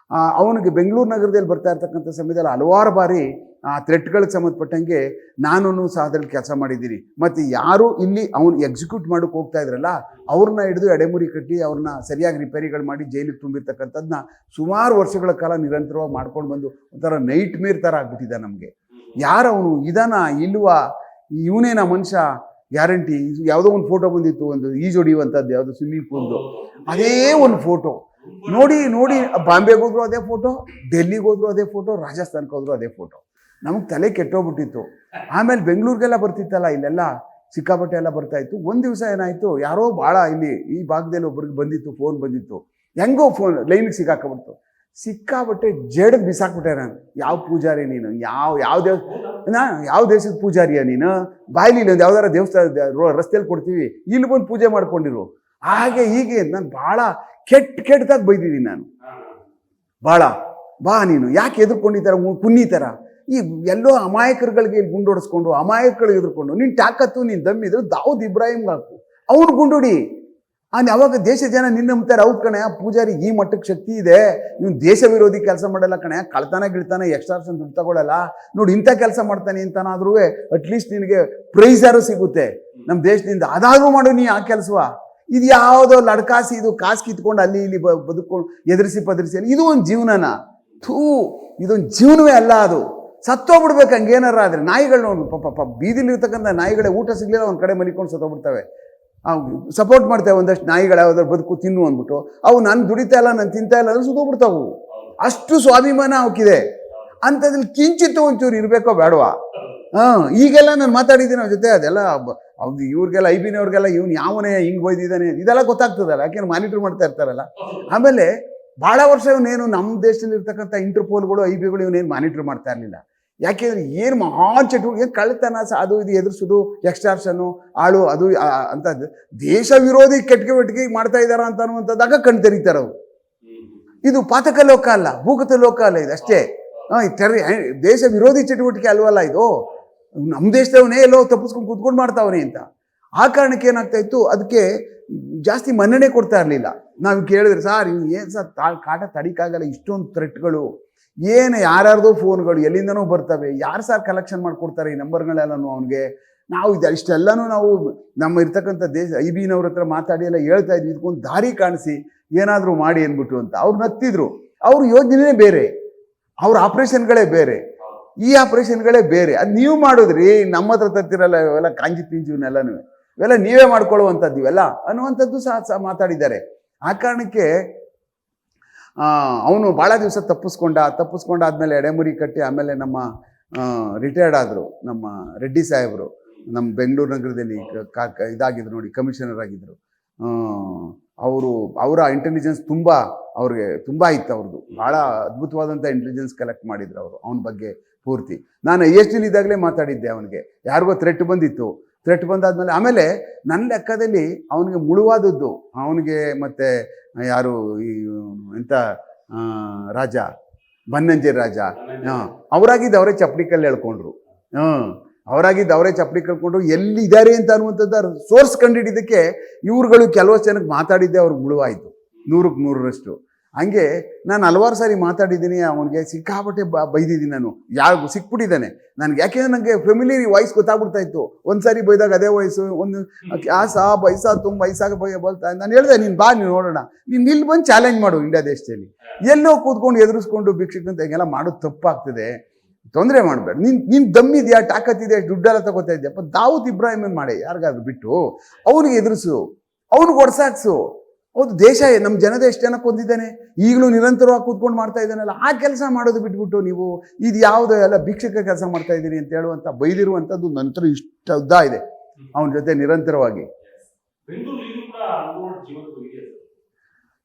ಅವನಿಗೆ ಬೆಂಗಳೂರು ನಗರದಲ್ಲಿ ಬರ್ತಾ ಇರ್ತಕ್ಕಂಥ ಸಮಯದಲ್ಲಿ ಹಲವಾರು ಬಾರಿ ಆ ಥ್ರೆಟ್ಗಳಿಗೆ ಸಂಬಂಧಪಟ್ಟಂಗೆ ನಾನು ಸಹ ಅದರಲ್ಲಿ ಕೆಲಸ ಮಾಡಿದ್ದೀನಿ. ಮತ್ತು ಯಾರು ಇಲ್ಲಿ ಅವನು ಎಕ್ಸಿಕ್ಯೂಟ್ ಮಾಡೋಕ್ಕೆ ಹೋಗ್ತಾ ಇದ್ರಲ್ಲ, ಅವ್ರನ್ನ ಹಿಡಿದು ಎಡೆಮುರಿ ಕಟ್ಟಿ ಅವ್ರನ್ನ ಸರಿಯಾಗಿ ರಿಪೇರಿಗಳು ಮಾಡಿ ಜೈಲಿಗೆ ತುಂಬಿರ್ತಕ್ಕಂಥದ್ದನ್ನ ಸುಮಾರು ವರ್ಷಗಳ ಕಾಲ ನಿರಂತರವಾಗಿ ಮಾಡ್ಕೊಂಡು ಬಂದು ಒಂಥರ ನೈಟ್ ಮೇರ್ ಥರ ಆಗ್ಬಿಟ್ಟಿದ್ದ ನಮಗೆ. ಯಾರವನು ಇದಾನ ಇಲ್ವಾ, ಇವನೇನ ಮನುಷ್ಯ ಗ್ಯಾರಂಟಿ. ಯಾವುದೋ ಒಂದು ಫೋಟೋ ಬಂದಿತ್ತು, ಒಂದು ಈಜೊಡಿಯುವಂಥದ್ದು, ಯಾವುದೋ ಸ್ವಿಮ್ಮಿಂಗ್ ಪೂಲ್ದು, ಅದೇ ಒಂದು ಫೋಟೋ ನೋಡಿ ಬಾಂಬೆಗೆ ಹೋದ್ರು ಅದೇ ಫೋಟೋ, ಡೆಲ್ಲಿಗೆ ಹೋದ್ರು ಅದೇ ಫೋಟೋ, ರಾಜಸ್ಥಾನಕ್ಕೆ ಹೋದ್ರು ಅದೇ ಫೋಟೋ. ನಮಗೆ ತಲೆ ಕೆಟ್ಟೋಗ್ಬಿಟ್ಟಿತ್ತು. ಆಮೇಲೆ ಬೆಂಗಳೂರಿಗೆಲ್ಲ ಬರ್ತಿತ್ತಲ್ಲ, ಇಲ್ಲೆಲ್ಲ ಸಿಕ್ಕಾಪಟ್ಟೆ ಎಲ್ಲ ಬರ್ತಾಯಿತ್ತು. ಒಂದು ದಿವಸ ಏನಾಯಿತು, ಯಾರೋ ಭಾಳ ಇಲ್ಲಿ ಈ ಭಾಗದಲ್ಲಿ ಒಬ್ರಿಗೆ ಬಂದಿತ್ತು, ಫೋನ್ ಬಂದಿತ್ತು. ಹೆಂಗೋ ಫೋನ್ ಲೈನಿಗೆ ಸಿಕ್ಕಾಕೊಂಡ್ಬಿಡ್ತು. ಸಿಕ್ಕಾಬಟ್ಟೆ ಜಡ್ ಬಿಸಾಕ್ಬಿಟ್ಟೆ ನಾನು. ಯಾವ ಪೂಜಾರಿ ನೀನು, ಯಾವ ದೇಶದ ಪೂಜಾರಿಯ ನೀನು? ಬಾಯ್ಲಿ ಒಂದು ಯಾವ್ದಾರ ದೇವಸ್ಥಾನ ರಸ್ತೆಯಲ್ಲಿ ಕೊಡ್ತೀವಿ, ಇಲ್ಲಿ ಬಂದು ಪೂಜೆ ಮಾಡ್ಕೊಂಡಿರು, ಹಾಗೆ ಹೀಗೆ ನಾನು ಭಾಳ ಕೆಟ್ಟದಾಗಿ ಬೈದಿದ್ದೀನಿ ನಾನು. ಭಾಳ ನೀನು ಯಾಕೆ ಎದುರ್ಕೊಂಡಿದ್ದಾರ ಕುನ್ನಿ ಥರ? ಈ ಎಲ್ಲೋ ಅಮಾಯಕರುಗಳಿಗೆ ಇಲ್ಲಿ ಗುಂಡೋಡಿಸ್ಕೊಂಡು ಅಮಾಯಕರಿಗೆ ಎದುರ್ಕೊಂಡು ನೀನು ತಾಕತ್ತು, ನೀನು ದಮ್ಮಿದ್ರು ದಾವೂದ್ ಇಬ್ರಾಹಿಂಗೆ ಹಾಕು, ಅವ್ನು ಗುಂಡೋಡಿ. ಅವಾಗ ದೇಶ ಜನ ನಿನ್ನಂಬ್ತಾರೆ. ಹೌದು ಕಣೆ, ಪೂಜಾರಿ ಈ ಮಟ್ಟಕ್ಕೆ ಶಕ್ತಿ ಇದೆ, ನೀವು ದೇಶ ವಿರೋಧಿ ಕೆಲಸ ಮಾಡಲ್ಲ ಕಣೆ, ಕಳ್ತಾನೆ ಎಕ್ಸ್ಟ್ರಾಕ್ಷನ್ ದುಡ್ಡು ತಗೊಳ್ಳಲ್ಲ ನೋಡಿ, ಇಂಥ ಕೆಲಸ ಮಾಡ್ತಾನೆ ಅಂತನಾದ್ರೂ ಅಟ್ಲೀಸ್ಟ್ ನಿನಗೆ ಪ್ರೈಸಾರು ಸಿಗುತ್ತೆ ನಮ್ಮ ದೇಶದಿಂದ, ಅದಾದ್ರೂ ಮಾಡು ನೀ ಆ ಕೆಲಸವ. ಇದು ಯಾವುದೋ ಲಡ್ಕಾಸಿ, ಇದು ಕಾಸು ಕಿತ್ಕೊಂಡು ಅಲ್ಲಿ ಇಲ್ಲಿ ಬದುಕೊಂಡು ಎದುರಿಸಿ ಪದರಿಸಿ, ಇದು ಒಂದು ಜೀವನನ? ಥೂ, ಇದೊಂದು ಜೀವನವೇ ಅಲ್ಲ ಅದು. ಸತ್ತೋಗ್ಬಿಡ್ಬೇಕು ಹಂಗೇನಾರ ಆದರೆ. ನಾಯಿಗಳು ನೋಡಿ, ಪಾಪ ಬೀದಿಲಿರ್ತಕ್ಕಂಥ ನಾಯಿಗಳೇ ಊಟ ಸಿಗಲಿಲ್ಲ ಒಂದು ಕಡೆ ಮಲಿಕೊಂಡು ಸತ್ತೋಗ್ಬಿಡ್ತವೆ. ಸಪೋರ್ಟ್ ಮಾಡ್ತೇವೆ ಒಂದಷ್ಟು ನಾಯಿಗಳು, ಯಾವ್ದಾದ್ರು ಬದುಕು ತಿನ್ನು ಅಂದ್ಬಿಟ್ಟು. ಅವು ನಾನು ದುಡಿತಾ ಇಲ್ಲ, ನಾನು ತಿಂತಾ ಇಲ್ಲ ಅಂದ್ರೆ ಸುತ್ತೋಗ್ಬಿಡ್ತಾವು. ಅಷ್ಟು ಸ್ವಾಭಿಮಾನ ಅವಕ್ಕಿದೆ. ಅಂಥದ್ರಲ್ಲಿ ಕಿಂಚಿತ್ತು ಒಂಚೂರು ಇರಬೇಕೋ ಬೇಡವಾ? ಈಗೆಲ್ಲ ನಾನು ಮಾತಾಡಿದ್ದೀನಿ ಅವ್ರ ಜೊತೆ, ಅದೆಲ್ಲ ಅವ್ದು ಇವ್ರಿಗೆಲ್ಲ ಐಬಿನವ್ರಿಗೆಲ್ಲ ಇವ್ನು ಯಾವನೇ ಹಿಂಗೆ ಬೈದಿದ್ದಾನೆ ಇದೆಲ್ಲ ಗೊತ್ತಾಗ್ತದಲ್ಲ, ಯಾಕೆಂದ್ರೆ ಮಾನಿಟರ್ ಮಾಡ್ತಾ ಇರ್ತಾರಲ್ಲ. ಆಮೇಲೆ ಭಾಳ ವರ್ಷ ಇವನೇನು ನಮ್ಮ ದೇಶದಲ್ಲಿ ಇರ್ತಕ್ಕಂಥ ಇಂಟರ್ಪೋಲ್ಗಳು ಐಬಿಗಳು ಇವನೇನು ಮಾನಿಟರ್ ಮಾಡ್ತಾ ಇರಲಿಲ್ಲ. ಯಾಕೆಂದ್ರೆ ಏನು ಮಹಾ ಚಟುವಟಿಕೆ, ಕಳ್ಳತನ, ಅದು ಇದು ಎದುರಿಸೋದು, ಎಕ್ಸ್ಟಾರ್ಷನ್ನು, ಆಳು ಅದು ಅಂತ ದೇಶ ವಿರೋಧಿ ಕೆಟ್ಟಗೆ ಮಾಡ್ತಾ ಇದ್ದಾರ ಅಂತ ಅನ್ನುವಂಥದ್ದಾಗ ಕಣ್ ತೆರೀತಾರೆ ಅವರು. ಇದು ಪಾತಕ ಲೋಕ ಅಲ್ಲ, ಭೂಗತ ಲೋಕ ಅಲ್ಲ, ಇದು ಅಷ್ಟೇ. ದೇಶ ವಿರೋಧಿ ಚಟುವಟಿಕೆ ಅಲ್ವಲ್ಲ ಇದು. ನಮ್ಮ ದೇಶದವನೇ ಎಲ್ಲೋ ತಪ್ಪಿಸ್ಕೊಂಡು ಕೂತ್ಕೊಂಡು ಮಾಡ್ತಾವನೆ ಅಂತ. ಆ ಕಾರಣಕ್ಕೆ ಏನಾಗ್ತಾ ಇತ್ತು, ಅದಕ್ಕೆ ಜಾಸ್ತಿ ಮನ್ನಣೆ ಕೊಡ್ತಾ ಇರಲಿಲ್ಲ. ನಾವು ಕೇಳಿದ್ರೆ, ಸರ್ ಇವ್ನು ಏನು ಸರ್ ಕಾಟ ತಡಿಕಾಗಲ್ಲ, ಇಷ್ಟೊಂದು ಥ್ರೆಟ್ಗಳು, ಏನು ಯಾರ್ಯಾರ್ದೋ ಫೋನ್ಗಳು ಎಲ್ಲಿಂದನೋ ಬರ್ತವೆ, ಯಾರು ಸರ್ ಕಲೆಕ್ಷನ್ ಮಾಡಿಕೊಡ್ತಾರೆ ಈ ನಂಬರ್ಗಳೆಲ್ಲನೂ ಅವನಿಗೆ. ನಾವು ಇಷ್ಟೆಲ್ಲನೂ ನಾವು ನಮ್ಮ ಇರ್ತಕ್ಕಂಥ ದೇಶ ಐಬಿನವ್ರ ಹತ್ರ ಮಾತಾಡಿ ಎಲ್ಲ ಹೇಳ್ತಾ ಇದ್ವಿ, ಇದಕ್ಕೊಂದು ದಾರಿ ಕಾಣಿಸಿ ಏನಾದರೂ ಮಾಡಿ ಅಂದ್ಬಿಟ್ಟು ಅಂತ. ಅವ್ರು ನತ್ತಿದ್ರು. ಅವ್ರ ಯೋಜನೆ ಬೇರೆ, ಅವ್ರ ಆಪ್ರೇಷನ್ಗಳೇ ಬೇರೆ, ಈ ಆಪ್ರೇಷನ್ಗಳೇ ಬೇರೆ. ಅದು ನೀವು ಮಾಡಿದ್ರಿ, ನಮ್ಮ ಹತ್ರ ತರ್ತಿರಲ್ಲ ಇವೆಲ್ಲ ಕಾಂಜಿ ಪಿಂಜುನೆಲ್ಲನೂ, ಇವೆಲ್ಲ ನೀವೇ ಮಾಡ್ಕೊಳ್ಳುವಂಥದ್ದು ಇವೆಲ್ಲ ಅನ್ನುವಂಥದ್ದು ಸಹ ಮಾತಾಡಿದ್ದಾರೆ. ಆ ಕಾರಣಕ್ಕೆ ಅವನು ಭಾಳ ದಿವಸ ತಪ್ಪಿಸ್ಕೊಂಡಾದ್ಮೇಲೆ ಎಡೆಮುರಿ ಕಟ್ಟಿ ಆಮೇಲೆ ನಮ್ಮ ರಿಟೈರ್ಡ್ ಆದರು ನಮ್ಮ ರೆಡ್ಡಿ ಸಾಹೇಬರು, ನಮ್ಮ ಬೆಂಗಳೂರು ನಗರದಲ್ಲಿ ಇದಾಗಿದ್ರು ನೋಡಿ, ಕಮಿಷನರ್ ಆಗಿದ್ದರು. ಅವರ ಇಂಟೆಲಿಜೆನ್ಸ್ ಅವ್ರಿಗೆ ತುಂಬ ಇತ್ತು. ಅವ್ರದ್ದು ಭಾಳ ಅದ್ಭುತವಾದಂಥ ಇಂಟೆಲಿಜೆನ್ಸ್ ಕಲೆಕ್ಟ್ ಮಾಡಿದ್ರು ಅವರು ಅವನ ಬಗ್ಗೆ ಪೂರ್ತಿ. ನಾನು ISD ಇದ್ದಾಗಲೇ ಮಾತಾಡಿದ್ದೆ ಅವನಿಗೆ. ಯಾರಿಗೋ ಥ್ರೆಟ್ ಬಂದಿತ್ತು. ಥ್ರೆಟ್ ಬಂದಾದ್ಮೇಲೆ ಆಮೇಲೆ ನನ್ನ ಲೆಕ್ಕದಲ್ಲಿ ಅವನಿಗೆ ಮುಳುವಾದದ್ದು, ಅವನಿಗೆ ಮತ್ತು ಯಾರು ಈ ಎಂಥ ರಾಜ ಬನ್ನಂಜೆ ರಾಜ, ಅವರಾಗಿದ್ದು ಅವರೇ ಚಪ್ಪಡಿ ಕಲ್ಲು ಹೇಳ್ಕೊಂಡ್ರು. ಅವರಾಗಿದ್ದು ಅವರೇ ಚಪ್ಪಡಿ ಕಲ್ಕೊಂಡ್ರು. ಎಲ್ಲಿದ್ದಾರೆ ಅಂತ ಅನ್ನುವಂಥದ್ದು ಸೋರ್ಸ್ ಕಂಡುಹಿಡಿದಕ್ಕೆ ಇವ್ರುಗಳು ಕೆಲವಷ್ಟು ಜನಕ್ಕೆ ಮಾತಾಡಿದ್ದೆ ಅವ್ರಿಗೆ ಮುಳುವಾಯಿತು 100ಕ್ಕೆ 100ರಷ್ಟು. ಹಂಗೆ ನಾನು ಹಲವಾರು ಸಾರಿ ಮಾತಾಡಿದ್ದೀನಿ. ಅವನಿಗೆ ಸಿಕ್ಕಾಪಟ್ಟೆ ಬೈದಿದ್ದೀನಿ ನಾನು. ಯಾರಿಗೂ ಸಿಕ್ಬಿಟ್ಟಿದ್ದಾನೆ ನನಗೆ. ಯಾಕೆಂದ್ರೆ ನನಗೆ ಫೆಮಿಲಿಯರ್ ವಾಯ್ಸ್ ಗೊತ್ತಾಗ್ಬಿಡ್ತಾ ಇತ್ತು. ಒಂದು ಸಾರಿ ಬೈದಾಗ ಅದೇ ವಯಸ್ಸು, ಒಂದು ಬೈಸಾ ತುಂಬ ವಯಸ್ಸಾಗ ಬೋಲ್ತಾ. ನಾನು ಹೇಳಿದೆ, ನೀನು ಬಾ, ನೀನು ನೋಡೋಣ, ನೀನು ಇಲ್ಲಿ ಬಂದು ಚಾಲೆಂಜ್ ಮಾಡು. ಇಂಡಿಯಾ ದೇಶದಲ್ಲಿ ಎಲ್ಲೋ ಕೂತ್ಕೊಂಡು ಎದುರಿಸ್ಕೊಂಡು ಭಿಕ್ಷಕಂತ ಹಿಂಗೆಲ್ಲ ಮಾಡೋದು ತಪ್ಪಾಗ್ತದೆ. ತೊಂದರೆ ಮಾಡಬೇಡ. ನೀನು ದಮ್ಮಿದೆಯಾ, ತಾಕತ್ತಿದೆಯಾ, ದುಡ್ಡೆಲ್ಲ ತಗೋತಾ ಇದೆಯಪ್ಪ, ದಾವೂದ್ ಇಬ್ರಾಹಿಮನ್ ಮಾಡಿ ಯಾರಿಗಾದ್ರು ಬಿಟ್ಟು ಅವನಿಗೆ ಎದುರಿಸು, ಅವ್ನಿಗೆ ಒಡ್ಸಾಕ್ಸು. ಹೌದು, ದೇಶ ನಮ್ಮ ಜನತೆ ಎಷ್ಟು ಜನಕ್ಕೆ ಹೊಂದಿದ್ದಾನೆ, ಈಗಲೂ ನಿರಂತರವಾಗಿ ಕೂತ್ಕೊಂಡು ಮಾಡ್ತಾ ಇದ್ದಾನಲ್ಲ. ಆ ಕೆಲಸ ಮಾಡೋದು ಬಿಟ್ಬಿಟ್ಟು ನೀವು ಇದು ಯಾವುದೋ ಎಲ್ಲ ಭಿಕ್ಷಕ ಕೆಲಸ ಮಾಡ್ತಾ ಇದ್ದೀರಿ ಅಂತ ಹೇಳುವಂಥ ಬೈದಿರುವಂಥದ್ದು ನಂತರ ಇಷ್ಟ ಉದ್ದ ಇದೆ ಅವನ ಜೊತೆ ನಿರಂತರವಾಗಿ.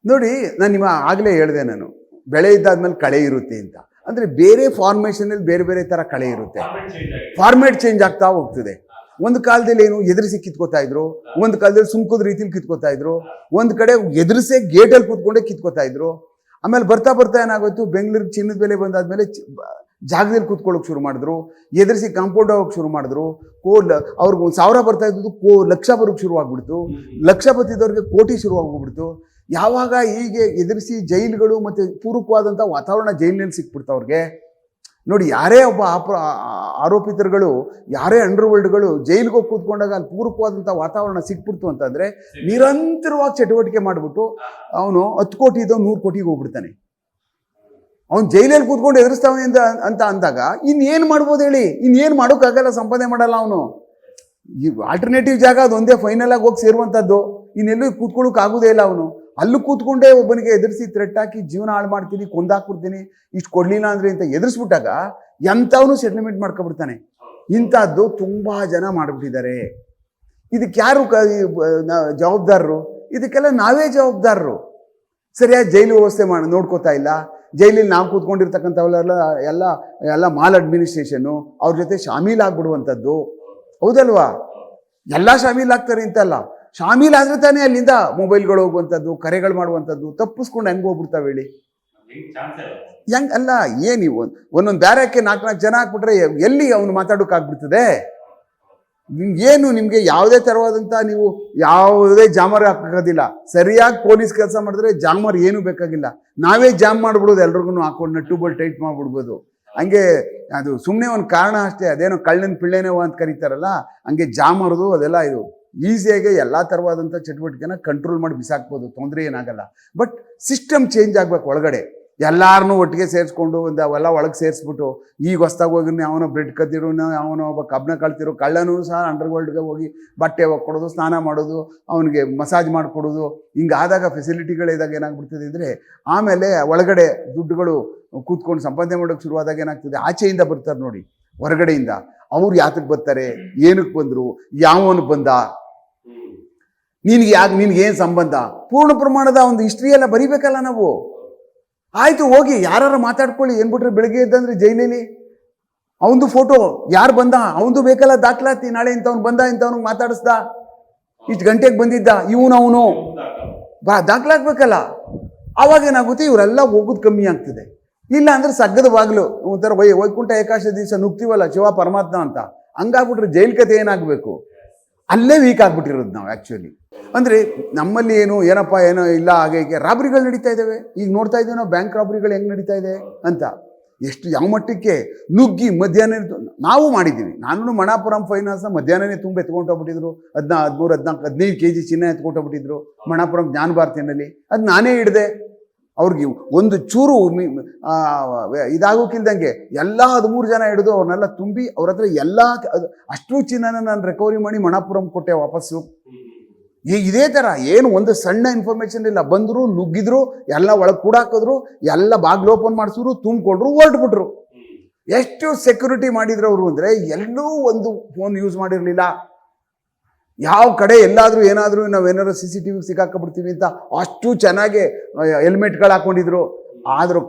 ನೋಡಿ, ನಾನು ಆಗಲೇ ಹೇಳಿದೆ, ನಾನು ಬೆಳೆ ಇದ್ದಾದ್ಮೇಲೆ ಕಳೆ ಇರುತ್ತೆ ಅಂತ. ಅಂದರೆ ಬೇರೆ ಫಾರ್ಮೇಷನಲ್ಲಿ ಬೇರೆ ಬೇರೆ ಥರ ಕಳೆ ಇರುತ್ತೆ, ಫಾರ್ಮೇಟ್ ಚೇಂಜ್ ಆಗ್ತಾ ಹೋಗ್ತದೆ. ಒಂದು ಕಾಲದಲ್ಲಿ ಏನು ಎದುರಿಸಿ ಕಿತ್ಕೋತಾ ಇದ್ರು, ಒಂದು ಕಾಲದಲ್ಲಿ ಸುಮ್ಕೋದ ರೀತಿಲಿ ಕಿತ್ಕೋತಾ ಇದ್ರು, ಒಂದು ಕಡೆ ಎದುರಿಸೇ ಗೇಟಲ್ಲಿ ಕೂತ್ಕೊಂಡೇ ಕಿತ್ಕೋತಾ ಇದ್ರು. ಆಮೇಲೆ ಬರ್ತಾ ಏನಾಗೋಯ್ತು, ಬೆಂಗಳೂರು ಚಿನ್ನದ ಬೆಲೆ ಬಂದಾದ್ಮೇಲೆ ಜಾಗದಲ್ಲಿ ಕೂತ್ಕೊಳ್ಳೋಕೆ ಶುರು ಮಾಡಿದ್ರು, ಎದುರಿಸಿ ಕಾಂಪೌಂಡ್ ಹೋಗೋಕೆ ಶುರು ಮಾಡಿದ್ರು. ಅವ್ರಿಗೆ 1000 ಬರ್ತಾ ಇದ್ದು ಲಕ್ಷ ಬರೋಕ್ಕೆ ಶುರುವಾಗ್ಬಿಡ್ತು, ಲಕ್ಷ ಬತ್ತಿದ್ದವ್ರಿಗೆ ಕೋಟಿ ಶುರುವಾಗ್ಬಿಡ್ತು. ಯಾವಾಗ ಹೀಗೆ ಎದುರಿಸಿ ಜೈಲುಗಳು ಮತ್ತು ಪೂರಕವಾದಂಥ ವಾತಾವರಣ ಜೈಲಿನಲ್ಲಿ ಸಿಕ್ಬಿಡ್ತು ಅವ್ರಿಗೆ. ನೋಡಿ, ಯಾರೇ ಒಬ್ಬ ಆರೋಪಿತರುಗಳು, ಯಾರೇ ಅಂಡರ್ವರ್ಲ್ಡ್ಗಳು ಜೈಲಿಗೆ ಹೋಗಿ ಕೂತ್ಕೊಂಡಾಗ ಅಲ್ಲಿ ಪೂರಕವಾದಂಥ ವಾತಾವರಣ ಸಿಕ್ಬಿಡ್ತು ಅಂತಂದರೆ ನಿರಂತರವಾಗಿ ಚಟುವಟಿಕೆ ಮಾಡಿಬಿಟ್ಟು ಅವನು 10 ಕೋಟಿ ಇದ್ದೋ 100 ಕೋಟಿಗೆ ಹೋಗ್ಬಿಡ್ತಾನೆ. ಅವ್ನು ಜೈಲಲ್ಲಿ ಕೂತ್ಕೊಂಡು ಎದುರಿಸ್ತಾವನೆ ಅಂತ ಅಂದಾಗ ಇನ್ನೇನು ಮಾಡ್ಬೋದು ಹೇಳಿ? ಇನ್ನೇನು ಮಾಡೋಕ್ಕಾಗಲ್ಲ, ಸಂಪಾದನೆ ಮಾಡಲ್ಲ ಅವನು. ಈ ಆಲ್ಟರ್ನೇಟಿವ್ ಜಾಗ ಅದೊಂದೇ ಫೈನಲ್ ಆಗಿ ಹೋಗಿ ಸೇರುವಂಥದ್ದು. ಇನ್ನೆಲ್ಲೂ ಕೂತ್ಕೊಳ್ಳೋಕ್ಕಾಗೋದೇ ಇಲ್ಲ ಅವನು. ಅಲ್ಲೂ ಕೂತ್ಕೊಂಡೇ ಒಬ್ಬನಿಗೆ ಎದುರಿಸಿ ಥ್ರೆಟ್ ಹಾಕಿ ಜೀವನ ಹಾಳು ಮಾಡ್ತೀನಿ, ಕೊಂದಾಕ್ಬಿಡ್ತೀನಿ, ಇಷ್ಟು ಕೊಡಲಿಲ್ಲ ಅಂದರೆ ಅಂತ ಎದುರಿಸ್ಬಿಟ್ಟಾಗ ಎಂಥವನು ಸೆಟ್ಲ್ಮೆಂಟ್ ಮಾಡ್ಕೊಬಿಡ್ತಾನೆ. ಇಂಥದ್ದು ತುಂಬ ಜನ ಮಾಡಿಬಿಟ್ಟಿದ್ದಾರೆ. ಇದಕ್ಕೆ ಯಾರು ಜವಾಬ್ದಾರರು? ಇದಕ್ಕೆಲ್ಲ ನಾವೇ ಜವಾಬ್ದಾರರು. ಸರಿಯಾಗಿ ಜೈಲು ವ್ಯವಸ್ಥೆ ನೋಡ್ಕೋತಾ ಇಲ್ಲ. ಜೈಲಲ್ಲಿ ನಾವು ಕೂತ್ಕೊಂಡಿರ್ತಕ್ಕಂಥವೆಲ್ಲ ಎಲ್ಲ ಮಾಲ್ ಅಡ್ಮಿನಿಸ್ಟ್ರೇಷನ್ನು ಅವ್ರ ಜೊತೆ ಶಾಮೀಲಾಗ್ಬಿಡುವಂಥದ್ದು. ಹೌದಲ್ವಾ? ಎಲ್ಲ ಶಾಮೀಲಾಗ್ತಾರೆ ಅಂತಲ್ಲ, ಶಾಮೀಲಾದ್ರೆ ತಾನೇ ಅಲ್ಲಿಂದ ಮೊಬೈಲ್ಗಳು ಹೋಗುವಂಥದ್ದು, ಕರೆಗಳು ಮಾಡುವಂಥದ್ದು. ತಪ್ಪಿಸ್ಕೊಂಡು ಹೆಂಗೆ ಹೋಗ್ಬಿಡ್ತಾವೆ ಹೇಳಿ? ಹೆಂಗೆ ಅಲ್ಲ, ಏನು ಒಂದೊಂದು ಬ್ಯಾರಕ್ಕೆ 4 ಜನ ಹಾಕ್ಬಿಟ್ರೆ ಎಲ್ಲಿ ಅವನು ಮಾತಾಡೋಕ್ಕಾಗ್ಬಿಡ್ತದೆ? ಏನು ನಿಮಗೆ ಯಾವುದೇ ಥರವಾದಂಥ ನೀವು ಯಾವುದೇ ಜಾಮರ್ ಹಾಕೋದಿಲ್ಲ. ಸರಿಯಾಗಿ ಪೊಲೀಸ್ ಕೆಲಸ ಮಾಡಿದ್ರೆ ಜಾಮರ್ ಏನೂ ಬೇಕಾಗಿಲ್ಲ, ನಾವೇ ಜಾಮ್ ಮಾಡ್ಬಿಡೋದು. ಎಲ್ರಿಗೂ ಹಾಕೊಂಡು ನಟ್ಟು ಬೋಲ್ಟ್ ಟೈಟ್ ಮಾಡಿಬಿಡ್ಬೋದು. ಹಂಗೆ ಅದು ಸುಮ್ಮನೆ ಒಂದು ಕಾರಣ ಅಷ್ಟೇ. ಅದೇನೋ ಕಳ್ಳನ ಪಿಳ್ಳೆನೋ ಅಂತ ಕರೀತಾರಲ್ಲ, ಹಂಗೆ ಜಾಮರ್ದು ಅದೆಲ್ಲ ಇದು ಈಸಿಯಾಗಿ ಎಲ್ಲ ಥರವಾದಂಥ ಚಟುವಟಿಕೆನ ಕಂಟ್ರೋಲ್ ಮಾಡಿ ಬಿಸಾಕ್ಬೋದು, ತೊಂದರೆ ಏನಾಗಲ್ಲ. ಬಟ್ ಸಿಸ್ಟಮ್ ಚೇಂಜ್ ಆಗ್ಬೇಕು ಒಳಗಡೆ. ಎಲ್ಲಾರನ್ನೂ ಒಟ್ಟಿಗೆ ಸೇರಿಸ್ಕೊಂಡು ಒಂದು ಅವೆಲ್ಲ ಒಳಗೆ ಸೇರಿಸ್ಬಿಟ್ಟು ಈಗ ಹೊಸ್ದಾಗಿ ಹೋಗಿ ಅವನೋ ಬ್ರೆಡ್ ಕದ್ದಿರೋನು, ಅವನೋ ಒಬ್ಬ ಕಬ್ಬನ ಕಳ್ತಿರೋ ಕಳ್ಳನೂ ಸಹ ಅಂಡರ್ವರ್ಲ್ಡ್ಗೆ ಹೋಗಿ ಬಟ್ಟೆ ಕೊಡೋದು, ಸ್ನಾನ ಮಾಡೋದು, ಅವನಿಗೆ ಮಸಾಜ್ ಮಾಡಿಕೊಡೋದು, ಹಿಂಗಾದಾಗ ಫೆಸಿಲಿಟಿಗಳಿದಾಗ ಏನಾಗ್ಬಿಡ್ತದೆ ಅಂದರೆ ಆಮೇಲೆ ಒಳಗಡೆ ದುಡ್ಡುಗಳು ಕೂತ್ಕೊಂಡು ಸಂಪಾದನೆ ಮಾಡೋಕ್ಕೆ ಶುರುವಾದಾಗ ಏನಾಗ್ತದೆ, ಆಚೆಯಿಂದ ಬರ್ತಾರೆ ನೋಡಿ ಹೊರಗಡೆಯಿಂದ, ಅವ್ರು ಯಾತಕ್ಕೆ ಬರ್ತಾರೆ, ಏನಕ್ಕೆ ಬಂದರು, ಯಾವನು ಬಂದ, ನಿನ್ಗೇನು ಸಂಬಂಧ, ಪೂರ್ಣ ಪ್ರಮಾಣದ ಒಂದು ಹಿಸ್ಟ್ರಿ ಎಲ್ಲ ಬರಿಬೇಕಲ್ಲ ನಾವು. ಆಯಿತು ಹೋಗಿ ಯಾರು ಮಾತಾಡ್ಕೊಳ್ಳಿ, ಏನ್ಬಿಟ್ರೆ ಬೆಳಗ್ಗೆ ಎದ್ದಂದ್ರೆ ಜೈಲಲ್ಲಿ ಅವನದು ಫೋಟೋ ಯಾರು ಬಂದ ಅವನದು ಬೇಕಲ್ಲ ದಾಖಲಾತಿ, ನಾಳೆ ಇಂಥವ್ನು ಬಂದ, ಇಂಥವ್ನಿಗೆ ಮಾತಾಡಿಸ್ದ, ಇಷ್ಟು ಗಂಟೆಗೆ ಬಂದಿದ್ದ, ಅವನು ದಾಖಲಾಗ್ಬೇಕಲ್ಲ. ಆವಾಗ ಏನಾಗುತ್ತೆ, ಇವರೆಲ್ಲ ಹೋಗೋದು ಕಮ್ಮಿ ಆಗ್ತದೆ. ಇಲ್ಲ ಅಂದ್ರೆ ಸಗ್ಗದ ಬಾಗಿಲು ಒಂಥರ ವೈಕುಂಠ ಏಕಾಶ ದಿವಸ ನುಗ್ತೀವಲ್ಲ ಶಿವ ಪರಮಾತ್ಮ ಅಂತ, ಹಂಗಾಗ್ಬಿಟ್ರೆ ಜೈಲ್ ಕತೆ ಏನಾಗಬೇಕು, ಅಲ್ಲೇ ವೀಕ್ ಆಗ್ಬಿಟ್ಟಿರೋದು ನಾವು ಆ್ಯಕ್ಚುಲಿ. ಅಂದರೆ ನಮ್ಮಲ್ಲಿ ಏನಪ್ಪ ಏನೋ ಇಲ್ಲ, ಹಾಗೆ ರಾಬ್ರಿಗಳು ನಡೀತಾ ಇದ್ದಾವೆ. ಈಗ ನೋಡ್ತಾ ಇದ್ದೀವಿ ನಾವು ಬ್ಯಾಂಕ್ ರಾಬ್ರಿಗಳು ಹೆಂಗೆ ನಡೀತಾ ಇದೆ ಅಂತ. ಎಷ್ಟು ಯಾವ ಮಟ್ಟಕ್ಕೆ ನುಗ್ಗಿ ಮಧ್ಯಾಹ್ನ ನಾವು ಮಾಡಿದ್ದೀವಿ. ನಾನು ಮಣಾಪುರಂ ಫೈನಾನ್ಸ್ನ ಮಧ್ಯಾಹ್ನನೇ ತುಂಬ ಎತ್ಕೊಂಡೋಗ್ಬಿಟ್ಟಿದ್ರು. 13, 14, 15 kg ಚಿನ್ನ ಎತ್ಕೊಂಡೋಗ್ಬಿಟ್ಟಿದ್ರು ಮಣಾಪುರಂ ಜ್ಞಾನ ಭಾರತಿನಲ್ಲಿ. ಅದು ನಾನೇ ಹಿಡ್ದೆ. ಅವ್ರಿಗೆ ಒಂದು ಚೂರು ಇದಾಗೋಕ್ಕಿಲ್ದಂಗೆ ಎಲ್ಲ 13 ಜನ ಹಿಡಿದು ಅವ್ರನ್ನೆಲ್ಲ ತುಂಬಿ ಅವ್ರ ಹತ್ರ ಎಲ್ಲ ಅಷ್ಟು ಚಿನ್ನನ ನಾನು ರಿಕವರಿ ಮಾಡಿ ಮಣಾಪುರಂ ಕೊಟ್ಟೆ ವಾಪಸ್ಸು. ಇದೇ ಥರ ಏನು ಒಂದು ಸಣ್ಣ ಇನ್ಫಾರ್ಮೇಷನ್ ಇಲ್ಲ, ಬಂದರು ನುಗ್ಗಿದ್ರು, ಎಲ್ಲ ಒಳಗೆ ಕೂಡಾಕಿದ್ರು, ಎಲ್ಲ ಬಾಗಿಲು ಓಪನ್ ಮಾಡಿಸಿದ್ರು, ತುಂಬಿಕೊಂಡ್ರು, ಹೊರಟ್ಬಿಟ್ರು. ಎಷ್ಟು ಸೆಕ್ಯೂರಿಟಿ ಮಾಡಿದ್ರು ಅವರು ಅಂದರೆ, ಎಲ್ಲೂ ಒಂದು ಫೋನ್ ಯೂಸ್ ಮಾಡಿರಲಿಲ್ಲ. ಯಾವ ಕಡೆ ಎಲ್ಲಾದರೂ ಏನಾದರೂ ನಾವೇನಾದ್ರು CCTV ಸಿಕ್ಕಾಕೊಂಡ್ಬಿಡ್ತೀವಿ ಅಂತ ಅಷ್ಟು ಚೆನ್ನಾಗಿ ಹೆಲ್ಮೆಟ್ಗಳು ಹಾಕ್ಕೊಂಡಿದ್ರು. ಆದರೂ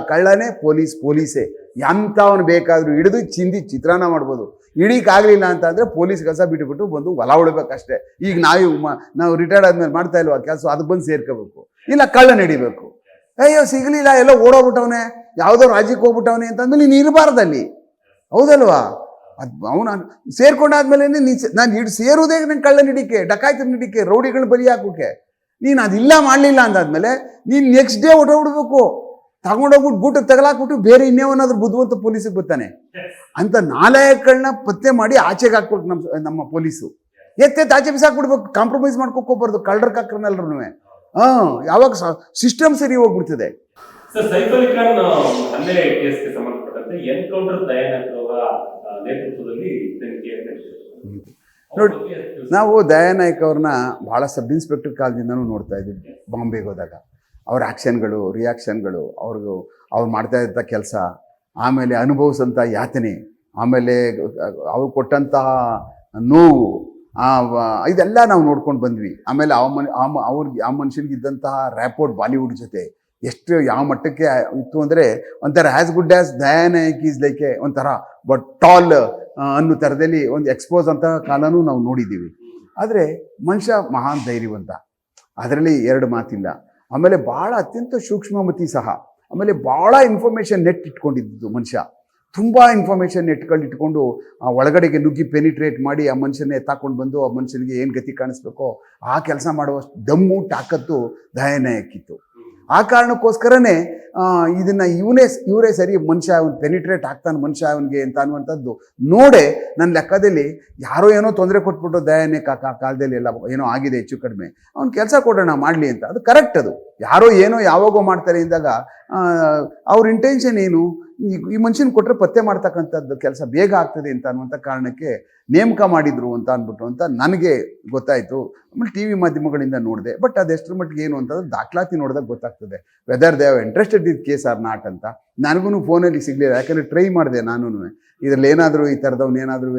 ಕಳ್ಳನೇ ಪೊಲೀಸೇ. ಎಂಥವನು ಬೇಕಾದರೂ ಹಿಡಿದು ಚಿಂದಿ ಚಿತ್ರಾನ್ನ ಮಾಡ್ಬೋದು. ಹಿಡಿಯಕ್ಕಾಗಲಿಲ್ಲ ಅಂತ ಅಂದರೆ ಪೊಲೀಸ್ ಕೆಲಸ ಬಿಟ್ಟುಬಿಟ್ಟು ಬಂದು ಹೊಲ ಉಳ್ಬೇಕಷ್ಟೇ. ಈಗ ನಾವು ರಿಟೈರ್ಡ್ ಆದ್ಮೇಲೆ ಮಾಡ್ತಾ ಇಲ್ವಾ ಕೆಲಸ, ಅದಕ್ಕೆ ಬಂದು ಸೇರ್ಕೋಬೇಕು. ಇಲ್ಲ ಕಳ್ಳ ನಡಿಬೇಕು. ಅಯ್ಯೋ ಸಿಗಲಿಲ್ಲ, ಎಲ್ಲೋ ಓಡೋಗ್ಬಿಟ್ಟವನೆ, ಯಾವುದೋ ರಾಜ್ಯಕ್ಕೆ ಹೋಗ್ಬಿಟ್ಟವನೆ ಅಂತಂದ್ಮೇಲೆ ನೀನು ಇರಬಾರ್ದಲ್ಲಿ, ಹೌದಲ್ವಾ? ಅವನು ಸೇರ್ಕೊಂಡಾದ್ಮೇಲೆ ನಾನು ಸೇರೋದೇ ನಂಗೆ ಕಳ್ಳ ನಡಿಕೆ, ಡಕಾಯ್ತು ನಡಿಕೆ, ರೌಡಿಗಳನ್ನ ಬಲಿ ಹಾಕೋಕೆ. ನೀನು ಅದಿಲ್ಲ ಮಾಡಲಿಲ್ಲ ಅಂದಾದ್ಮೇಲೆ ನೀನು ನೆಕ್ಸ್ಟ್ ಡೇ ಹೊಟ್ಟೋಗ್ಬಿಡ್ಬೇಕು. ತಗೊಂಡೋಗ್ಬಿಟ್ಟು ಗೂಟಕ್ಕೆ ತಗಲಾಕ್ಬಿಟ್ಟು ಬೇರೆ ಇನ್ನೇವನಾದ್ರೂ ಬುದ್ಧಿವಂತ ಪೊಲೀಸಿಗೆ ಬರ್ತಾನೆ ಅಂತ ನಾಲಾಯಕಗಳನ್ನ ಪತ್ತೆ ಮಾಡಿ ಆಚೆಗೆ ಹಾಕ್ಬೇಕು ನಮ್ಮ ಪೊಲೀಸು. ಆಚೆ ಬಿಸಾಕ್ಬಿಡ್ಬೇಕು, ಕಾಂಪ್ರಮೈಸ್ ಮಾಡ್ಕೋಬಾರ್ದು ಕಳ್ಳರ ಕಾಕ್ರನ್ನೆಲ್ಲರೂ. ಯಾವಾಗ ಸಿಸ್ಟಮ್ ಸರಿ ಹೋಗ್ಬಿಡ್ತದೆ. ಸರ್, ಸೈಫ್ ಅಲಿ ಖಾನ್ ಹಲ್ಲೆ ಕೇಸ್ಗೆ ಸಂಬಂಧಪಟ್ಟಂತೆ ಎನ್ಕೌಂಟರ್ ದಯಾನಂದ್ ಅವರ ನೇತೃತ್ವದಲ್ಲಿ ತನಿಖೆ ನೋಡಿ, ನಾವು ದಯಾನಾಯ್ಕ್ ಅವ್ರನ್ನ ಭಾಳ ಸಬ್ ಇನ್ಸ್ಪೆಕ್ಟರ್ ಕಾಲದಿಂದನೂ ನೋಡ್ತಾ ಇದ್ದೀವಿ. ಬಾಂಬೆಗೆ ಹೋದಾಗ ಅವ್ರ ಆ್ಯಕ್ಷನ್ಗಳು, ರಿಯಾಕ್ಷನ್ಗಳು, ಅವ್ರು ಮಾಡ್ತಾ ಇದ್ದ ಕೆಲಸ, ಆಮೇಲೆ ಅನುಭವಿಸಂಥ ಯಾತನೆ, ಆಮೇಲೆ ಅವ್ರು ಕೊಟ್ಟಂತಹ ನೋವು, ಇದೆಲ್ಲ ನಾವು ನೋಡ್ಕೊಂಡು ಬಂದ್ವಿ. ಆಮೇಲೆ ಆ ಮನುಷ್ಯನಿಗಿದ್ದಂತಹ ರ್ಯಾಪೋರ್ಟ್ ಬಾಲಿವುಡ್ ಜೊತೆ ಎಷ್ಟು ಯಾವ ಮಟ್ಟಕ್ಕೆ ಇತ್ತು ಅಂದರೆ, ಒಂಥರ as good as Daya Nayak is like ಒಂಥರ ಬಟ್ ಟಾಲ್ ಅನ್ನೋ ಥರದಲ್ಲಿ ಒಂದು ಎಕ್ಸ್ಪೋಸ್ ಅಂತ ಕಾಲನೂ ನಾವು ನೋಡಿದ್ದೀವಿ. ಆದರೆ ಮನುಷ್ಯ ಮಹಾನ್ ಧೈರ್ಯವಂತ, ಅದರಲ್ಲಿ ಎರಡು ಮಾತಿಲ್ಲ. ಆಮೇಲೆ ಭಾಳ ಅತ್ಯಂತ ಸೂಕ್ಷ್ಮಮತಿ ಸಹ. ಆಮೇಲೆ ಭಾಳ ಇನ್ಫಾರ್ಮೇಷನ್ ನೆಟ್ ಇಟ್ಕೊಂಡಿದ್ದು ಮನುಷ್ಯ. ತುಂಬ ಇನ್ಫಾರ್ಮೇಷನ್ ಇಟ್ಕೊಂಡು ಆ ಒಳಗಡೆಗೆ ನುಗ್ಗಿ ಪೆನಿಟ್ರೇಟ್ ಮಾಡಿ ಆ ಮನುಷ್ಯನೇ ಎತ್ತಾಕೊಂಡು ಬಂದು ಆ ಮನುಷ್ಯನಿಗೆ ಏನು ಗತಿ ಕಾಣಿಸ್ಬೇಕೋ ಆ ಕೆಲಸ ಮಾಡುವಷ್ಟು ದಮ್ಮು ತಾಕತ್ತು ದಯಾನಾಯಕ್ಕಿತ್ತು. ಆ ಕಾರಣಕ್ಕೋಸ್ಕರನೇ ಇದನ್ನು ಇವರೇ ಸರಿ ಮನುಷ್ಯ ಅವ್ನು ಪೆನಿಟ್ರೇಟ್ ಆಗ್ತಾನೆ ಮನುಷ್ಯ ಅವನಿಗೆ ಅಂತ ಅನ್ನುವಂಥದ್ದು ನೋಡೇ ನನ್ನ ಲೆಕ್ಕದಲ್ಲಿ ಯಾರೋ ಏನೋ ತೊಂದರೆ ಕೊಟ್ಬಿಟ್ಟು ದಯಾನಾಯ್ಕ್ ಕಾಲದಲ್ಲಿ ಎಲ್ಲ ಏನೋ ಆಗಿದೆ ಹೆಚ್ಚು ಕಡಿಮೆ, ಅವ್ನು ಕೆಲಸ ಕೊಡೋಣ ಮಾಡಲಿ ಅಂತ. ಅದು ಕರೆಕ್ಟ್. ಅದು ಯಾರೋ ಏನೋ ಯಾವಾಗೋ ಮಾಡ್ತಾರೆ ಎಂದಾಗ ಅವ್ರ ಇಂಟೆನ್ಷನ್ ಏನು, ಈ ಮನುಷ್ಯನ ಕೊಟ್ಟರೆ ಪತ್ತೆ ಮಾಡ್ತಕ್ಕಂಥದ್ದು ಕೆಲಸ ಬೇಗ ಆಗ್ತದೆ ಅಂತ ಅನ್ನುವಂಥ ಕಾರಣಕ್ಕೆ ನೇಮಕ ಮಾಡಿದ್ರು ಅಂತ ಅಂದ್ಬಿಟ್ಟು ನನಗೆ ಗೊತ್ತಾಯಿತು. ಆಮೇಲೆ TV ಮಾಧ್ಯಮಗಳಿಂದ ನೋಡಿದೆ. ಬಟ್ ಅದೆಷ್ಟರ ಮಟ್ಟಿಗೆ ಏನು ಅಂತಂದ್ರೆ ದಾಖಲಾತಿ ನೋಡಿದಾಗ ಗೊತ್ತಾಗ್ತದೆ whether they have interested in case or not ಅಂತ. ನನಗೂ ಫೋನಲ್ಲಿ ಸಿಗಲಿಲ್ಲ, ಯಾಕಂದರೆ ಟ್ರೈ ಮಾಡಿದೆ ನಾನು ಇದರಲ್ಲಿ ಏನಾದರೂ ಈ ಥರದವ್ನು ಏನಾದರೂ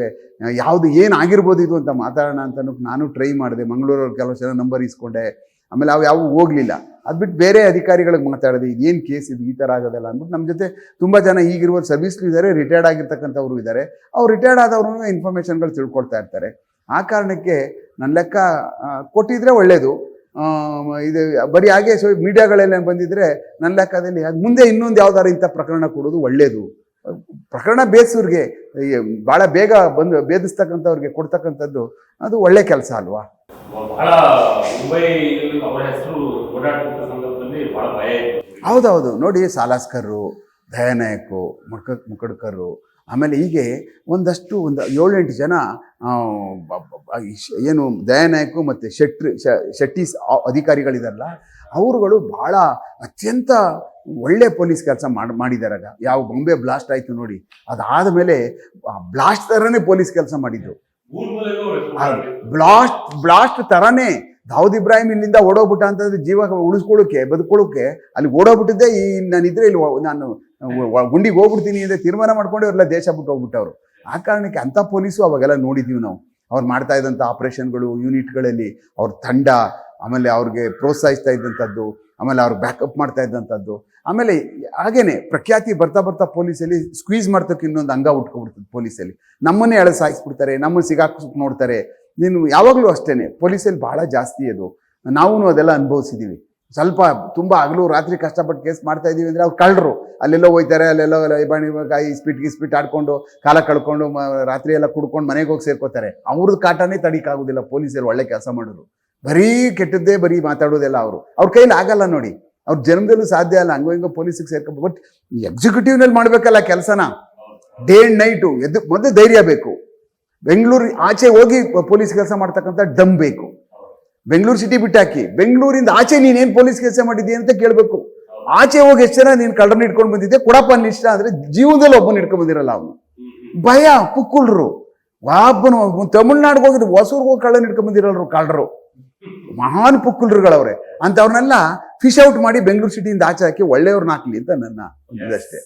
ಯಾವುದು ಏನಾಗಿರ್ಬೋದು ಇದು ಅಂತ ಮಾತಾಡೋಣ ಅಂತ ನಾನು ಟ್ರೈ ಮಾಡಿದೆ. ಮಂಗಳೂರವ್ರು ಕೆಲವು ಜನ ನಂಬರ್ ಇಸ್ಕೊಂಡೆ, ಆಮೇಲೆ ಅವು ಯಾವೂ ಹೋಗಲಿಲ್ಲ. ಅದು ಬಿಟ್ಟು ಬೇರೆ ಅಧಿಕಾರಿಗಳಿಗೆ ಮಾತಾಡಿದೆ, ಇದೇನು ಕೇಸ್ ಇದು ಈ ಥರ ಆಗೋದಲ್ಲ ಅಂದ್ಬಿಟ್ಟು. ನಮ್ಮ ಜೊತೆ ತುಂಬ ಜನ ಈಗಿರುವ ಸರ್ವಿಸ್ಲು ಇದ್ದಾರೆ, ರಿಟೈರ್ಡ್ ಆಗಿರ್ತಕ್ಕಂಥವ್ರು ಇದ್ದಾರೆ. ಅವ್ರು ರಿಟೈರ್ಡ್ ಆದವ್ರು ಇನ್ಫಾರ್ಮೇಷನ್ಗಳು ತಿಳ್ಕೊಳ್ತಾ ಇರ್ತಾರೆ. ಆ ಕಾರಣಕ್ಕೆ ನನ್ನ ಲೆಕ್ಕ ಕೊಟ್ಟಿದ್ರೆ ಒಳ್ಳೆಯದು. ಇದು ಬರೀ ಹಾಗೆ ಮೀಡಿಯಾಗಳೆಲ್ಲ ಬಂದಿದ್ರೆ ನನ್ನ ಲೆಕ್ಕದಲ್ಲಿ ಅದು ಮುಂದೆ ಇನ್ನೊಂದು ಯಾವ್ದಾರು ಇಂಥ ಪ್ರಕರಣ ಕೊಡೋದು ಒಳ್ಳೆಯದು. ಪ್ರಕರಣ ಬೇಸೂರಿಗೆ ಭಾಳ ಬೇಗ ಬಂದು ಭೇದಿಸ್ತಕ್ಕಂಥವ್ರಿಗೆ ಕೊಡ್ತಕ್ಕಂಥದ್ದು ಅದು ಒಳ್ಳೆ ಕೆಲಸ ಅಲ್ವಾ? ಬಹಳ ಮುಂಬೈನಲ್ಲಿ ಅವರ ಹೆಸರು ಓಡಾಡುವಂಥ ಸಂದರ್ಭದಲ್ಲಿ ಬಹಳ ಭಯ ಇತ್ತು. ಹೌದೌದು. ನೋಡಿ, ಸಾಲಾಸ್ಕರು, ದಯಾನಾಯ್ಕು, ಮುಖಡ್ಕರು, ಆಮೇಲೆ ಹೀಗೆ ಒಂದು 7-8 ಜನ ಏನು ದಯಾನಾಯಕು ಮತ್ತು ಶೆಟ್ಟಿ ಅಧಿಕಾರಿಗಳಿದಾರಲ್ಲ, ಅವರುಗಳು ಭಾಳ ಅತ್ಯಂತ ಒಳ್ಳೆ ಪೊಲೀಸ್ ಕೆಲಸ ಮಾಡಿದಾರಾಗ. ಯಾವ ಬಾಂಬೆ ಬ್ಲಾಸ್ಟ್ ಆಯಿತು ನೋಡಿ, ಅದಾದ ಮೇಲೆ ಬ್ಲಾಸ್ಟ್ ಥರನೇ ಪೊಲೀಸ್ ಕೆಲಸ ಮಾಡಿದ್ರು. ಬ್ಲಾಸ್ಟ್ ಥರನೇ ದಾವೂದ್ ಇಬ್ರಾಹಿಂ ಇಲ್ಲಿಂದ ಓಡೋಗ್ಬಿಟ್ಟ ಅಂತಂದ್ರೆ ಜೀವ ಬದುಕೊಳ್ಳೋಕೆ ಅಲ್ಲಿ ಓಡೋಗ್ಬಿಟ್ಟಿದ್ದೆ. ನಾನಿದ್ರೆ ಇಲ್ಲಿ ನಾನು ಗುಂಡಿಗೆ ಹೋಗ್ಬಿಡ್ತೀನಿ ಅಂತ ತೀರ್ಮಾನ ಮಾಡ್ಕೊಂಡು ಅವರೆಲ್ಲ ದೇಶ ಬಿಟ್ಟು ಹೋಗ್ಬಿಟ್ಟವ್ರು. ಆ ಕಾರಣಕ್ಕೆ ಅಂಥ ಪೊಲೀಸು ಅವಾಗೆಲ್ಲ ನೋಡಿದ್ದೀವಿ ನಾವು. ಅವ್ರು ಮಾಡ್ತಾ ಇದ್ದಂಥ ಆಪರೇಷನ್ಗಳು, ಯೂನಿಟ್ಗಳಲ್ಲಿ ಅವ್ರ ತಂಡ, ಆಮೇಲೆ ಅವ್ರಿಗೆ ಪ್ರೋತ್ಸಾಹಿಸ್ತಾ ಇದ್ದಂಥದ್ದು, ಆಮೇಲೆ ಅವ್ರಿಗೆ ಬ್ಯಾಕಪ್ ಮಾಡ್ತಾ ಇದ್ದಂಥದ್ದು. ಆಮೇಲೆ ಹಾಗೇನೆ ಪ್ರಖ್ಯಾತಿ ಬರ್ತಾ ಪೊಲೀಸಲ್ಲಿ ಸ್ಕ್ವೀಸ್ ಮಾಡ್ತಕ್ಕೆ ಇನ್ನೊಂದು ಅಂಗ ಉಟ್ಕೊಬಿಡ್ತದೆ. ಪೊಲೀಸಲ್ಲಿ ನಮ್ಮನ್ನೇ ಸಾಯಿಸ್ಬಿಡ್ತಾರೆ, ನಮ್ಮನ್ನು ಸಿಗಾಕ್ಸಕ್ಕೆ ನೋಡ್ತಾರೆ. ನೀನು ಯಾವಾಗಲೂ ಅಷ್ಟೇ ಪೊಲೀಸಲ್ಲಿ ಭಾಳ ಜಾಸ್ತಿ ಅದು. ನಾವು ಅದೆಲ್ಲ ಅನುಭವಿಸಿದ್ದೀವಿ. ಸ್ವಲ್ಪ ತುಂಬ ಹಗಲು ರಾತ್ರಿ ಕಷ್ಟಪಟ್ಟು ಕೇಸ್ ಮಾಡ್ತಾ ಇದ್ದೀವಿ ಅಂದರೆ ಅವ್ರು ಕಳ್ಳರು ಅಲ್ಲೆಲ್ಲೋ ಹೋಯ್ತಾರೆ, ಅಲ್ಲೆಲ್ಲೋ ಬಾಣಿಕಾಯಿ ಇಸ್ಪಿಟ್ ಆಡ್ಕೊಂಡು ಕಾಲ ಕಳ್ಕೊಂಡು ರಾತ್ರಿ ಎಲ್ಲ ಕುಡ್ಕೊಂಡು ಮನೆಗೆ ಹೋಗಿ ಸೇರ್ಕೋತಾರೆ. ಅವ್ರದ್ದು ಕಾಟನೇ ತಡೀಕಾಗೋದಿಲ್ಲ ಪೊಲೀಸಲ್ಲಿ ಒಳ್ಳೆ ಕೆಲಸ ಮಾಡೋರು. ಬರೀ ಕೆಟ್ಟದ್ದೇ ಬರೀ ಮಾತಾಡೋದೆಲ್ಲ ಅವ್ರ ಕೈಲಿ ಆಗಲ್ಲ ನೋಡಿ. ಅವ್ರ ಜನ್ಮದಲ್ಲೂ ಸಾಧ್ಯ ಅಲ್ಲ ಹಂಗೋ ಪೊಲೀಸಿಗೆ ಸೇರ್ಕೊಂಡು. ಬಟ್ ಎಕ್ಸಿಕ್ಯೂಟಿವ್ನಲ್ಲಿ ಮಾಡಬೇಕಲ್ಲ ಕೆಲಸನ, ಡೇ ಆ್ಯಂಡ್ ನೈಟು. ಮೊದಲು ಧೈರ್ಯ ಬೇಕು. ಬೆಂಗಳೂರು ಆಚೆ ಹೋಗಿ ಪೊಲೀಸ್ ಕೆಲಸ ಮಾಡ್ತಕ್ಕಂಥ ದಮ್ ಬೇಕು. ಬೆಂಗಳೂರು ಸಿಟಿ ಬಿಟ್ಟಾಕಿ ಬೆಂಗಳೂರಿಂದ ಆಚೆ ನೀನೇನು ಪೊಲೀಸ್ ಕೆಲಸ ಮಾಡಿದ್ದೀಯ ಅಂತ ಕೇಳಬೇಕು. ಆಚೆ ಹೋಗಿ ಎಷ್ಟು ಜನ ನೀನು ಕಳ್ಳರನ್ನ ಇಟ್ಕೊಂಡು ಬಂದಿದ್ದೆ, ಕೊಡಪ್ಪ ಅನ್ನಿ ಇಷ್ಟ ಅಂದರೆ ಜೀವನದಲ್ಲಿ ಒಬ್ಬನ ಇಟ್ಕೊಂಡು ಬಂದಿರಲ್ಲ ಅವನು. ಭಯ ಪುಕ್ಕುಳ್ರು. ಒಬ್ಬನು ತಮಿಳ್ನಾಡಿಗೆ ಹೋಗಿದ್ದು ಹೊಸೂರ್ಗೆ ಹೋಗಿ ಕಳ್ಳನ ಇಟ್ಕೊಂಡು ಬಂದಿರಲ್ರು ಕಳ್ಳರು. ಮಹಾನ್ ಪುಕ್ಕುಲ್ರುಗಳವ್ರೆ. ಅಂಥವ್ರನ್ನೆಲ್ಲ ಫಿಶ್ ಔಟ್ ಮಾಡಿ ಬೆಂಗಳೂರು ಸಿಟಿಯಿಂದ ಆಚೆ ಹಾಕಿ ಒಳ್ಳೆಯವ್ರನ್ನ ಹಾಕ್ಲಿ ಅಂತ ನನ್ನ ಇದಷ್ಟೇ.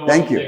Thank you.